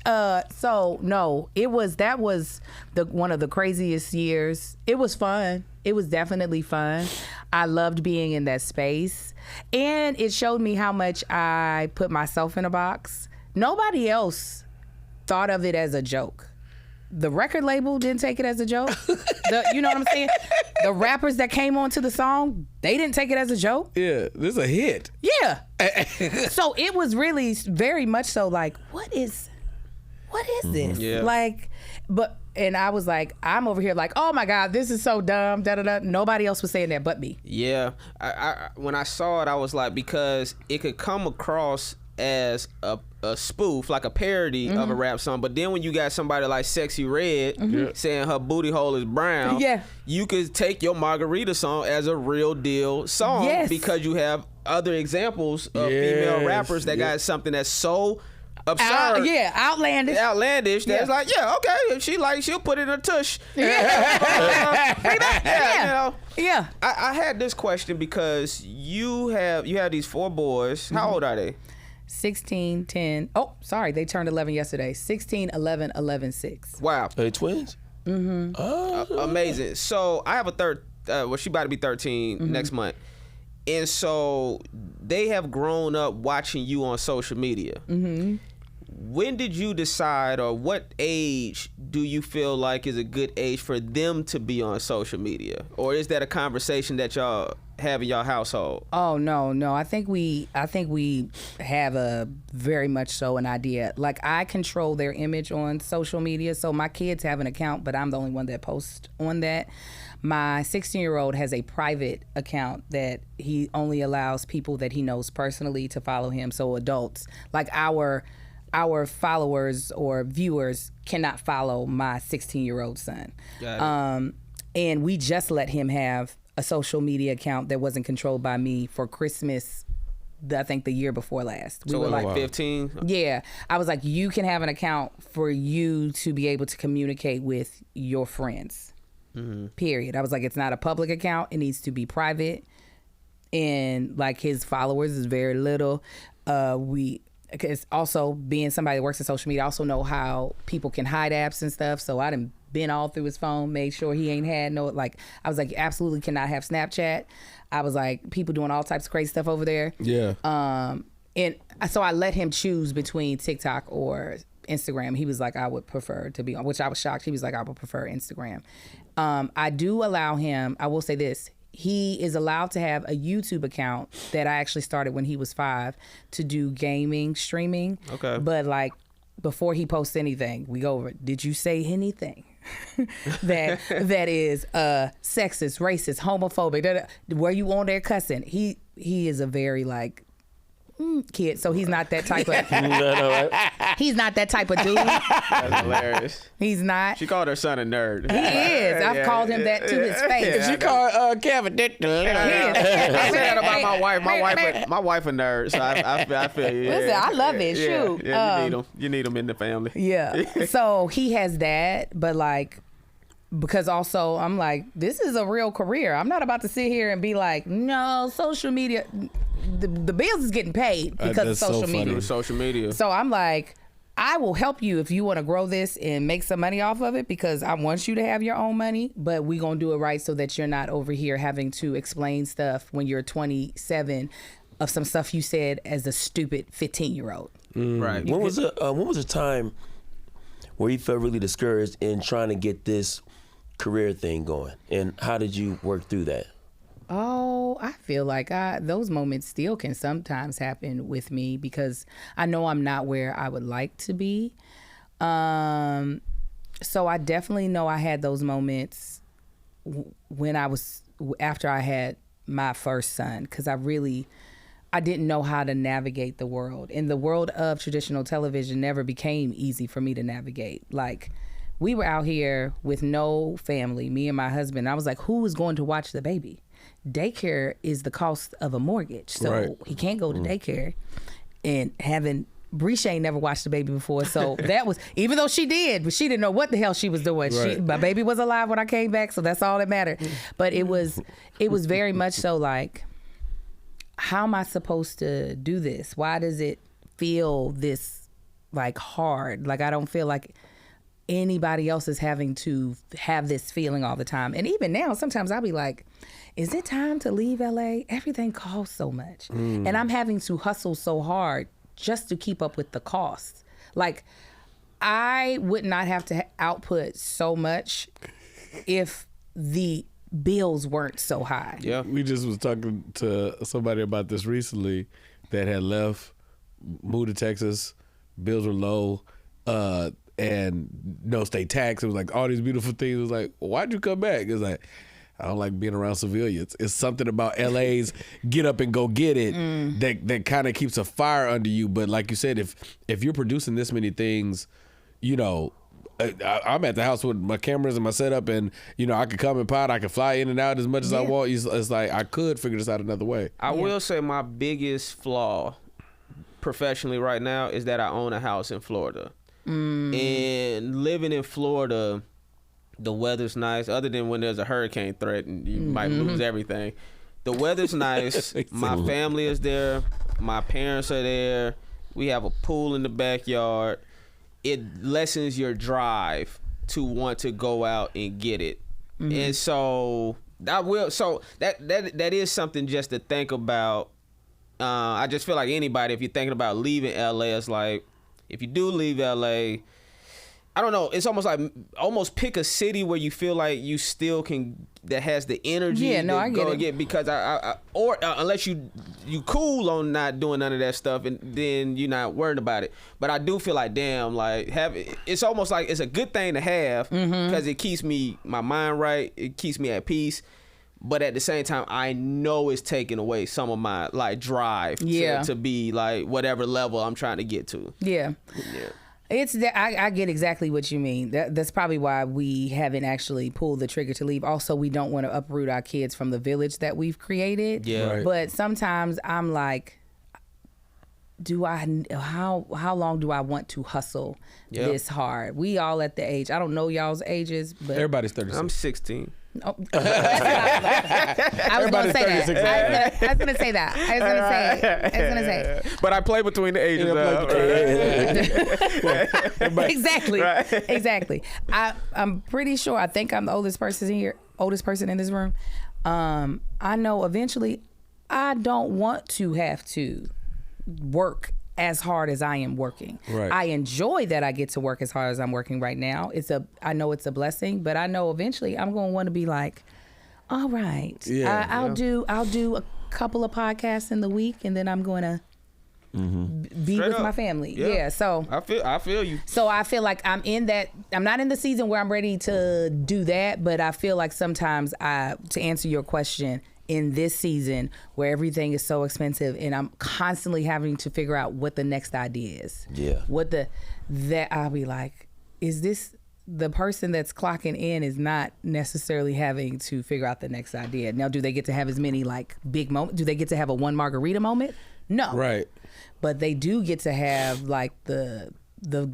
So no, that was one of the craziest years. It was fun. It was definitely fun. I loved being in that space, and it showed me how much I put myself in a box. Nobody else thought of it as a joke. The record label didn't take it as a joke. You know what I'm saying? The rappers that came onto the song, they didn't take it as a joke. Yeah, this is a hit. Yeah. So it was really very much so like, what is this? Yeah. Like, and I was like, I'm over here like, oh my God, this is so dumb, da da da. Nobody else was saying that but me. Yeah. I when I saw it, I was like, because it could come across as a spoof, like a parody of a rap song, but then when you got somebody like Sexy Red saying her booty hole is brown, you could take your Margarita song as a real deal song because you have other examples of female rappers that got something that's so absurd, outlandish. That's like, okay, if she like, she'll put it in her tush. I had this question because you have these 4 boys. How old are they? 16, 10. Oh, sorry, they turned 11 yesterday. 16, 11, 11, 6. Wow. Are they twins? Amazing. So I have a she about to be 13 next month. And so they have grown up watching you on social media. When did you decide, or what age do you feel like is a good age for them to be on social media? Or is that a conversation that y'all have in your household? Oh, no. I think we have a very much so an idea. Like, I control their image on social media, so my kids have an account, but I'm the only one that posts on that. My 16-year-old has a private account that he only allows people that he knows personally to follow him, so adults. Like, our followers or viewers cannot follow my 16-year-old son. Got it. And we just let him have a social media account that wasn't controlled by me for Christmas, I think the year before last. We were like 15? Yeah. I was like, you can have an account for you to be able to communicate with your friends. Period. I was like, it's not a public account. It needs to be private. And like, his followers is very little. Because also being somebody that works in social media, I also know how people can hide apps and stuff. So I done been all through his phone, made sure he ain't had no, like, I was like, you absolutely cannot have Snapchat. I was like, people doing all types of crazy stuff over there. Yeah. And so I let him choose between TikTok or Instagram. He was like, I would prefer to be on, which I was shocked. He was like, I would prefer Instagram. I do allow him, I will say this, he is allowed to have a YouTube account that I actually started when he was 5 to do gaming, streaming. Okay. But like, before he posts anything, we go over, did you say anything that is sexist, racist, homophobic? Were you on there cussing? He is a very like kid, so he's not that type of he's not that type of dude. That's hilarious. He's not. She called her son a nerd. He is. I've called him that to his face. She called Kevin Dick. I said that about my wife. My wife a nerd, so I feel you. Listen, I love it. Shoot. Yeah, you need them in the family. Yeah. So he has that, but like, because also I'm like, this is a real career. I'm not about to sit here and be like, no, social media. The bills is getting paid because of social media. Social media. So I'm like, I will help you if you want to grow this and make some money off of it, because I want you to have your own money, but we're going to do it right so that you're not over here having to explain stuff when you're 27 of some stuff you said as a stupid 15-year-old. Right. When was a time where you felt really discouraged in trying to get this career thing going, and how did you work through that? Oh, I feel like those moments still can sometimes happen with me, because I know I'm not where I would like to be. So I definitely know I had those moments when after I had my first son, because I didn't know how to navigate the world. And the world of traditional television never became easy for me to navigate. Like, we were out here with no family, me and my husband. I was like, who is going to watch the baby? Daycare is the cost of a mortgage, so he can't go to daycare. And Breche ain't never watched the baby before, so that was, even though she did, but she didn't know what the hell she was doing. Right. My baby was alive when I came back, so that's all that mattered. But it was very much so like, how am I supposed to do this? Why does it feel this like hard? Like, I don't feel like anybody else is having to have this feeling all the time. And even now, sometimes I'll be like, is it time to leave LA? Everything costs so much. And I'm having to hustle so hard just to keep up with the costs. Like, I would not have to output so much if the bills weren't so high. Yeah. We just was talking to somebody about this recently that had left, moved to Texas, bills were low, and no state tax. It was like all these beautiful things. It was like, why'd you come back? It was like, I don't like being around civilians. It's something about LA's get up and go get it that kind of keeps a fire under you. But like you said, if you're producing this many things, you know, I'm at the house with my cameras and my setup, and you know, I could come and pod, I could fly in and out as much as I want. It's like I could figure this out another way. I will say my biggest flaw professionally right now is that I own a house in Florida. And living in Florida, the weather's nice, other than when there's a hurricane threat and you might lose everything. The weather's nice. My family is there. My parents are there. We have a pool in the backyard. It lessens your drive to want to go out and get it. And so that is something just to think about. I just feel like anybody, if you're thinking about leaving LA, it's like, if you do leave LA, I don't know, it's almost pick a city where you feel like you still can, that has the energy I to get go it. get, because unless you cool on not doing none of that stuff, and then you're not worried about it. But I do feel like, damn, like it's almost like it's a good thing to have, because it keeps my mind right, it keeps me at peace. But at the same time, I know it's taking away some of my like drive to be like whatever level I'm trying to get to. Yeah. It's that I get exactly what you mean. That's probably why we haven't actually pulled the trigger to leave. Also, we don't want to uproot our kids from the village that we've created. Yeah. Right. But sometimes I'm like, how long do I want to hustle this hard? We all at the age. I don't know y'all's ages, but Everybody's 36. I'm 16. Oh, I was going to say that. I was going to say that. I was going to say it. But I play between the ages. Exactly. Right. Exactly. I'm pretty sure. I think I'm the oldest person in this room. I know eventually I don't want to have to work as hard as I am working. Right. I enjoy that I get to work as hard as I'm working right now. I know it's a blessing, but I know eventually I'm going to want to be like, all right, I'll do a couple of podcasts in the week, and then I'm going to be Straight with up. my family. Yeah. So I feel you. So I feel like I'm not in the season where I'm ready to do that, but I feel like sometimes to answer your question, in this season where everything is so expensive and I'm constantly having to figure out what the next idea is. Yeah. That I'll be like, is this the person that's clocking in is not necessarily having to figure out the next idea. Now, do they get to have as many like big moments? Do they get to have a one margarita moment? No. Right. But they do get to have like the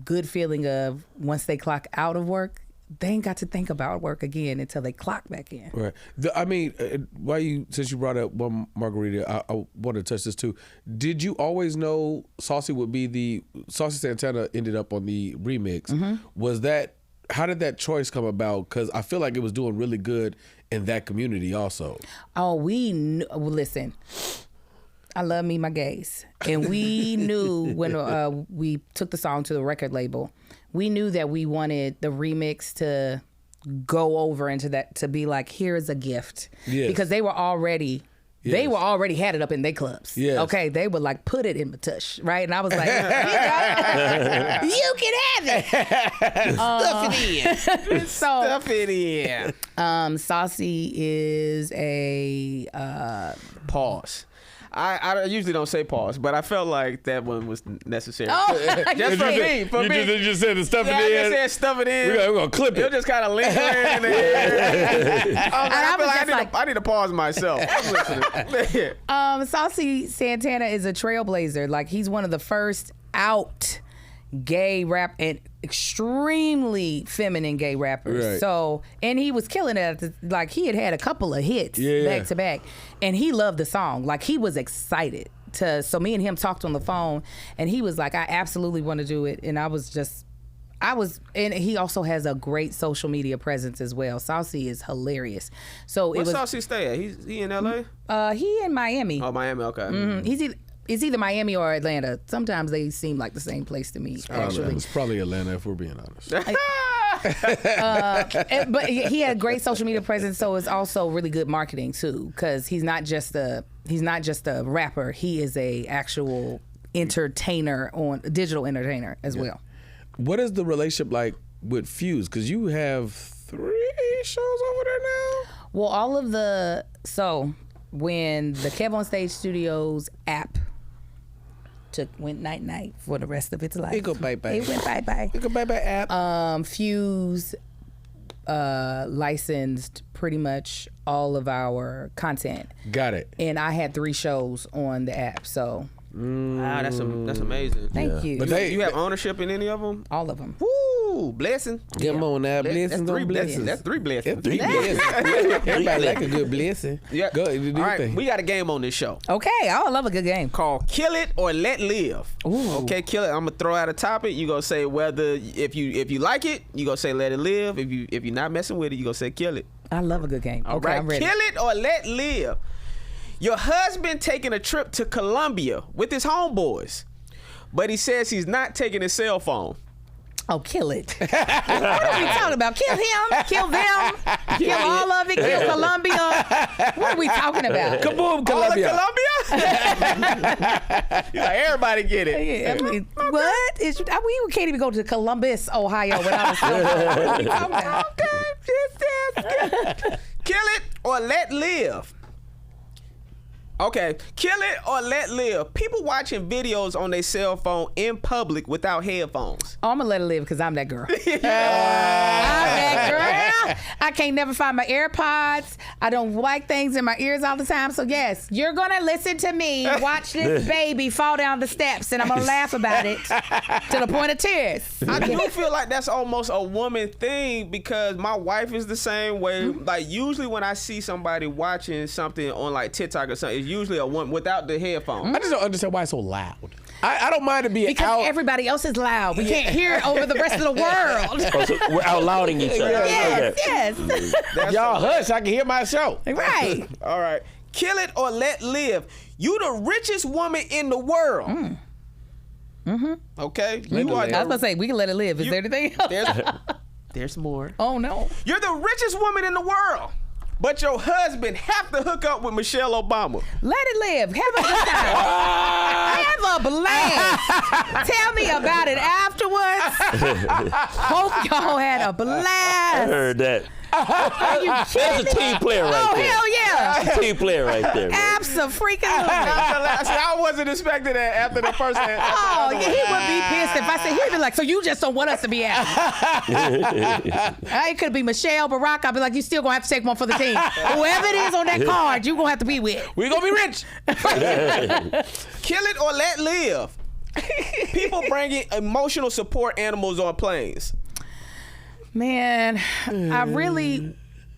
good feeling of once they clock out of work, they ain't got to think about work again until they clock back in. Right. Since you brought up one margarita, I want to touch this too. Did you always know Saucy would be Saucy Santana ended up on the remix? How did that choice come about? Because I feel like it was doing really good in that community also. Oh, listen. I love me my gays. And we knew when we took the song to the record label, we knew that we wanted the remix to go over into that, to be like, here's a gift. Yes. Because they were already had it up in their clubs. Yes. Okay, they would like put it in my tush, right? And I was like, you can have it. Stuff it in. Stuff it in. Saucy is a pause. I usually don't say pause, but I felt like that one was necessary. Oh, just for me. You just said the stuff it in. I just said stuff it in. We're going to clip it. It'll just kind of linger in the air. I need to pause myself. I'm listening. Saucy Santana is a trailblazer. Like, he's one of the first out gay rap and extremely feminine gay rappers. Right. So, and he was killing it. Like, he had a couple of hits back to back, and he loved the song. Like, he was excited so me and him talked on the phone, and he was like, I absolutely want to do it. And and he also has a great social media presence as well. Saucy is hilarious. So Where's Saucy stay at? He in LA? He in Miami. Oh, Miami, okay. Mm-hmm. It's either Miami or Atlanta. Sometimes they seem like the same place to me, actually. It's probably Atlanta, if we're being honest. But he had great social media presence, so it's also really good marketing too, because he's not just a rapper. He is a actual digital entertainer as well. What is the relationship like with Fuse? Because you have 3 shows over there now. Well, when the Kev on Stage Studios app went night-night for the rest of its life. It go bye-bye. It went bye-bye. It go bye-bye app. Fuse licensed pretty much all of our content. Got it. And I had 3 shows on the app, so. Wow, that's amazing. Thank you. But you have ownership in any of them? All of them. Woo! Ooh, blessing. Come on now, blessings. That's three blessings. That's three blessings. Three blessings. Everybody like a good blessing. Yeah. Go ahead, do all your right, thing. we got a game on this show Okay, I love a good game. called Kill It or Let Live. Ooh. Okay, kill it. I'm gonna throw out a topic. You gonna say whether if you like it, you gonna say let it live. If you're not messing with it, you gonna say kill it. I love a good game. All Okay, right, I'm ready. kill it or let live. Your husband taking a trip to Colombia with his homeboys, but he says he's not taking his cell phone. Oh, kill it. What are we talking about? Kill him, kill them, kill all of it, kill Colombia. What are we talking about? Kaboom, Colombia. All of Colombia? Like, everybody get it. Yeah, I mean, what? We can't even go to Columbus, Ohio without a cell phone. What are we talking about? Okay, kill it or let live. Okay, kill it or let live. People watching videos on their cell phone in public without headphones. Oh, I'm gonna let it live because I'm that girl. I'm that girl. I can't never find my AirPods. I don't like things in my ears all the time. So yes, you're gonna listen to me watch this baby fall down the steps, and I'm gonna laugh about it to the point of tears. I do feel like that's almost a woman thing because my wife is the same way. Like usually when I see somebody watching something on like TikTok or something, it's usually a woman without the headphones. I just don't understand why it's so loud. I don't mind it being Because out. everybody else is loud. We can't hear it over the rest of the world. Oh, so we're out louding each other. Yes, yes. Y'all hush, I can hear my show. Right. All right. Kill it or let live. You the richest woman in the world. Okay? You are I was about to say, we can let it live. Is there anything else? There's more. Oh, no. You're the richest woman in the world. But your husband have to hook up with Michelle Obama. Let it live. Have a good time. Have a blast. Tell me about it afterwards. Hope y'all had a I blast. heard that. Are you kidding That's a team player right Oh, there. hell yeah. That's a team player right there. Man. Absolutely. I wasn't expecting that after the first hand. Oh, yeah, he would be pissed if I said, he'd be like, so you just don't want us to be happy. It could be Michelle, Barack. I'd be like, you still gonna have to take one for the team. Whoever it is on that card, you gonna have to be with. We gonna be rich. Kill it or let live. People bringing emotional support animals on planes. Man, I really...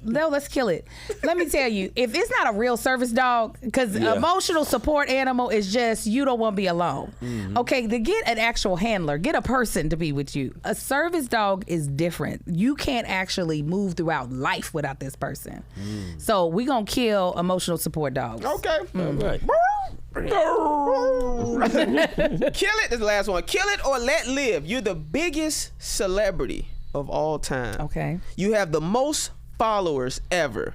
No, let's kill it. Let me tell you, if it's not a real service dog, because emotional support animal is just, you don't want to be alone. Okay, to get an actual handler, get a person to be with you. A service dog is different. You can't actually move throughout life without this person. So we going to kill emotional support dogs. Okay. Right. Kill it. This is the last one. Kill it or let live. You're the biggest celebrity of all time. Okay. You have the most followers ever.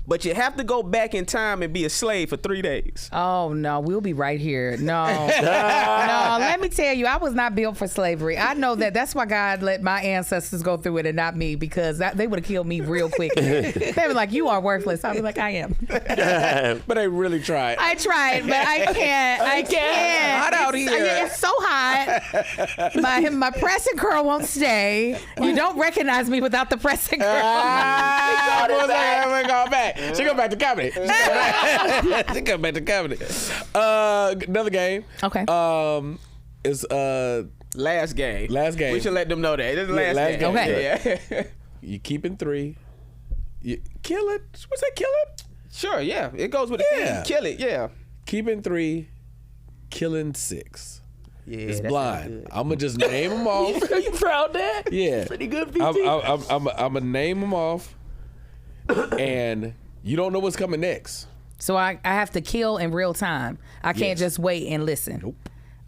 But you have to go back in time and be a slave for 3 days. Oh, no, we'll be right here. No. No, let me tell you, I was not built for slavery. I know that. That's why God let my ancestors go through it and not me, because they would have killed me real quick. They were like, you are worthless. I'd be like, I am. But they really tried. I tried, but I can't. I can't. Hot out here. It's so hot. My pressing curl won't stay. You don't recognize me without the pressing curl. We're going back. She go back to comedy. She go back to comedy. Another game. Okay. Is Last game. Last game. We should let them know that. This is the last game. Okay. Yeah. you keeping 3. You kill it. What's that? Kill it. Sure, yeah. It goes with Yeah. the kill it, yeah. Keeping 3. Killing 6. Yeah, It's that blind. sounds good. I'm gonna just name them off. You proud, Dad? Yeah. Pretty good, VT. I'm gonna name them off, and you don't know what's coming next. So I have to kill in real time. I can't just wait and listen. Nope.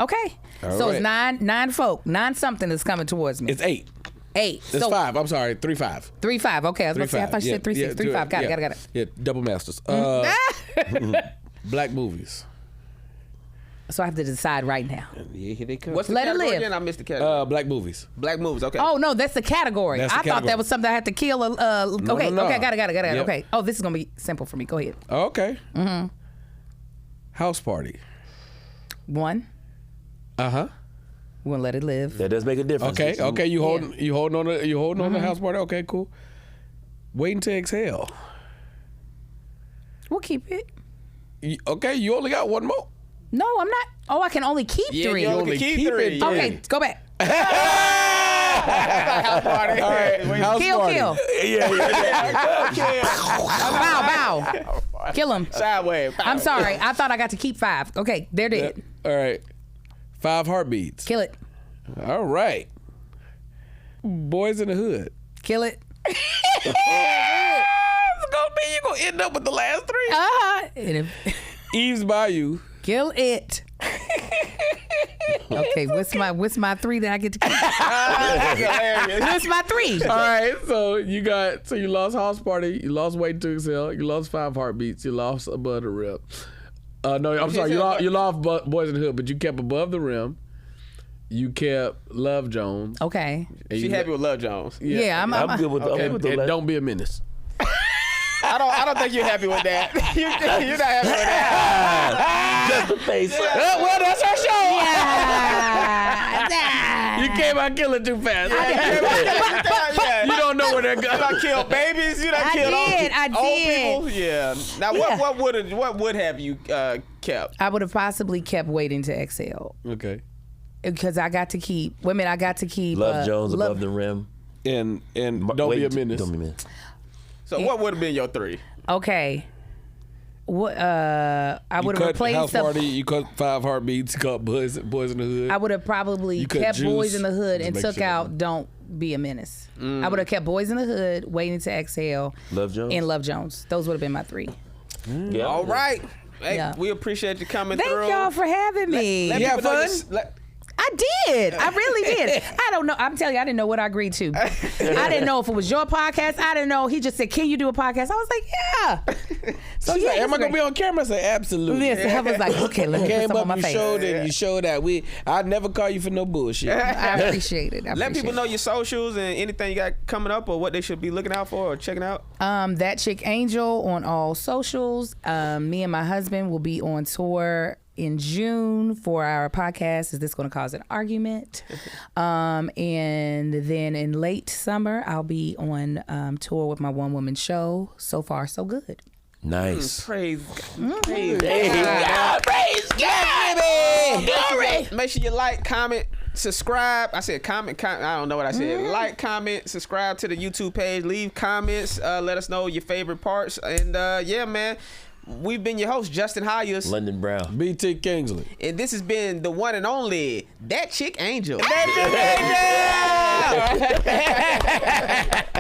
Okay. All So right. it's nine folk. 9 something is coming towards me. It's 8. 8. It's so 5. I'm sorry. 3 5. 3 5. Okay, I was about to say, I thought you said 3 6. 3 5. Got it. Yeah, double masters. Black movies. So I have to decide right now. Yeah, here they come. What's the Let it category live. again? I missed the category. Black movies. Black movies, okay. Oh no, that's the category. That's the I thought category. that was something I had to kill. Okay, no. okay, got it. Yep. Okay. Oh, this is gonna be simple for me. Go ahead. Okay. House party. 1. Uh-huh. We're gonna let it live. That does make a difference. Okay. You holding on the house party. Okay, cool. Waiting to exhale. We'll keep it. Okay, you only got 1 more. No, I'm not. Oh, I can only keep 3. you only can keep keep 3. it. Okay, go back. House party. All right, house Kill, party. kill. Yeah. Bow. Kill him. Sideways. I'm sorry. I thought I got to keep 5. Okay, they're dead. All right. 5 heartbeats. Kill it. All right. Boys in the Hood. Kill it. It's gonna be you gonna end up with the last 3. Eve's Bayou. Kill it. Okay, what's my 3 that I get to keep? What's my 3? All right, so you lost House Party, you lost Waiting to Excel, you lost 5 heartbeats, you lost Above the Rim. No, I'm sorry, you lost Boys in the Hood, but you kept Above the Rim. You kept Love Jones. Okay. She happy with Love Jones. Yeah, I'm good with And Don't Be a Menace. I don't think you're happy with that. You're not happy with that. Just the face. Well, that's our show. Yeah. You came out killing too fast. Yeah. You don't know where they're You going. done killed babies. You done killed old people. Yeah. Now, what would have you kept? I would have possibly kept Waiting to Exhale. Okay. Because I got to keep women. I got to keep Love Jones, Above the Rim. And Don't Be a Menace. Don't Be a Menace. So what would have been your 3? Okay. What I would have replaced House Party. You cut 5 heartbeats. You cut Boys in the Hood. I would have probably kept Juice. Boys in the Hood Just and make took sure. out Don't Be a Menace. I would have kept Boys in the Hood, Waiting to Exhale, Love Jones. and Love Jones. Those would have been my 3. Yeah. All right. Hey, Yeah. we appreciate you coming Thank through. y'all for having me. Let You have people know fun? I did. I really did. I don't know. I'm telling you, I didn't know what I agreed to. I didn't know if it was your podcast. I didn't know. He just said, "Can you do a podcast?" I was like, "Yeah." So She's yeah, like, am I it's gonna great. be on camera? I said, absolutely. Listen, I was like, okay, let me put Came some up, on my you face. showed it, you showed that. I'd never call you for no bullshit. I appreciate it. Let people know your socials and anything you got coming up or what they should be looking out for or checking out. That Chick Angel on all socials. Me and my husband will be on tour in June for our podcast. Is This Going to Cause an Argument? And then in late summer, I'll be on tour with my one-woman show. So far, so good. Nice. Praise God. Praise God. Praise God, baby. Glory. Make sure you like, comment, subscribe. I said comment. I don't know what I said. Like, comment, subscribe to the YouTube page. Leave comments. Let us know your favorite parts. And yeah, man. We've been your host, Justin Hyers. London Brown. BT Kingsley. And this has been the one and only That Chick Angel.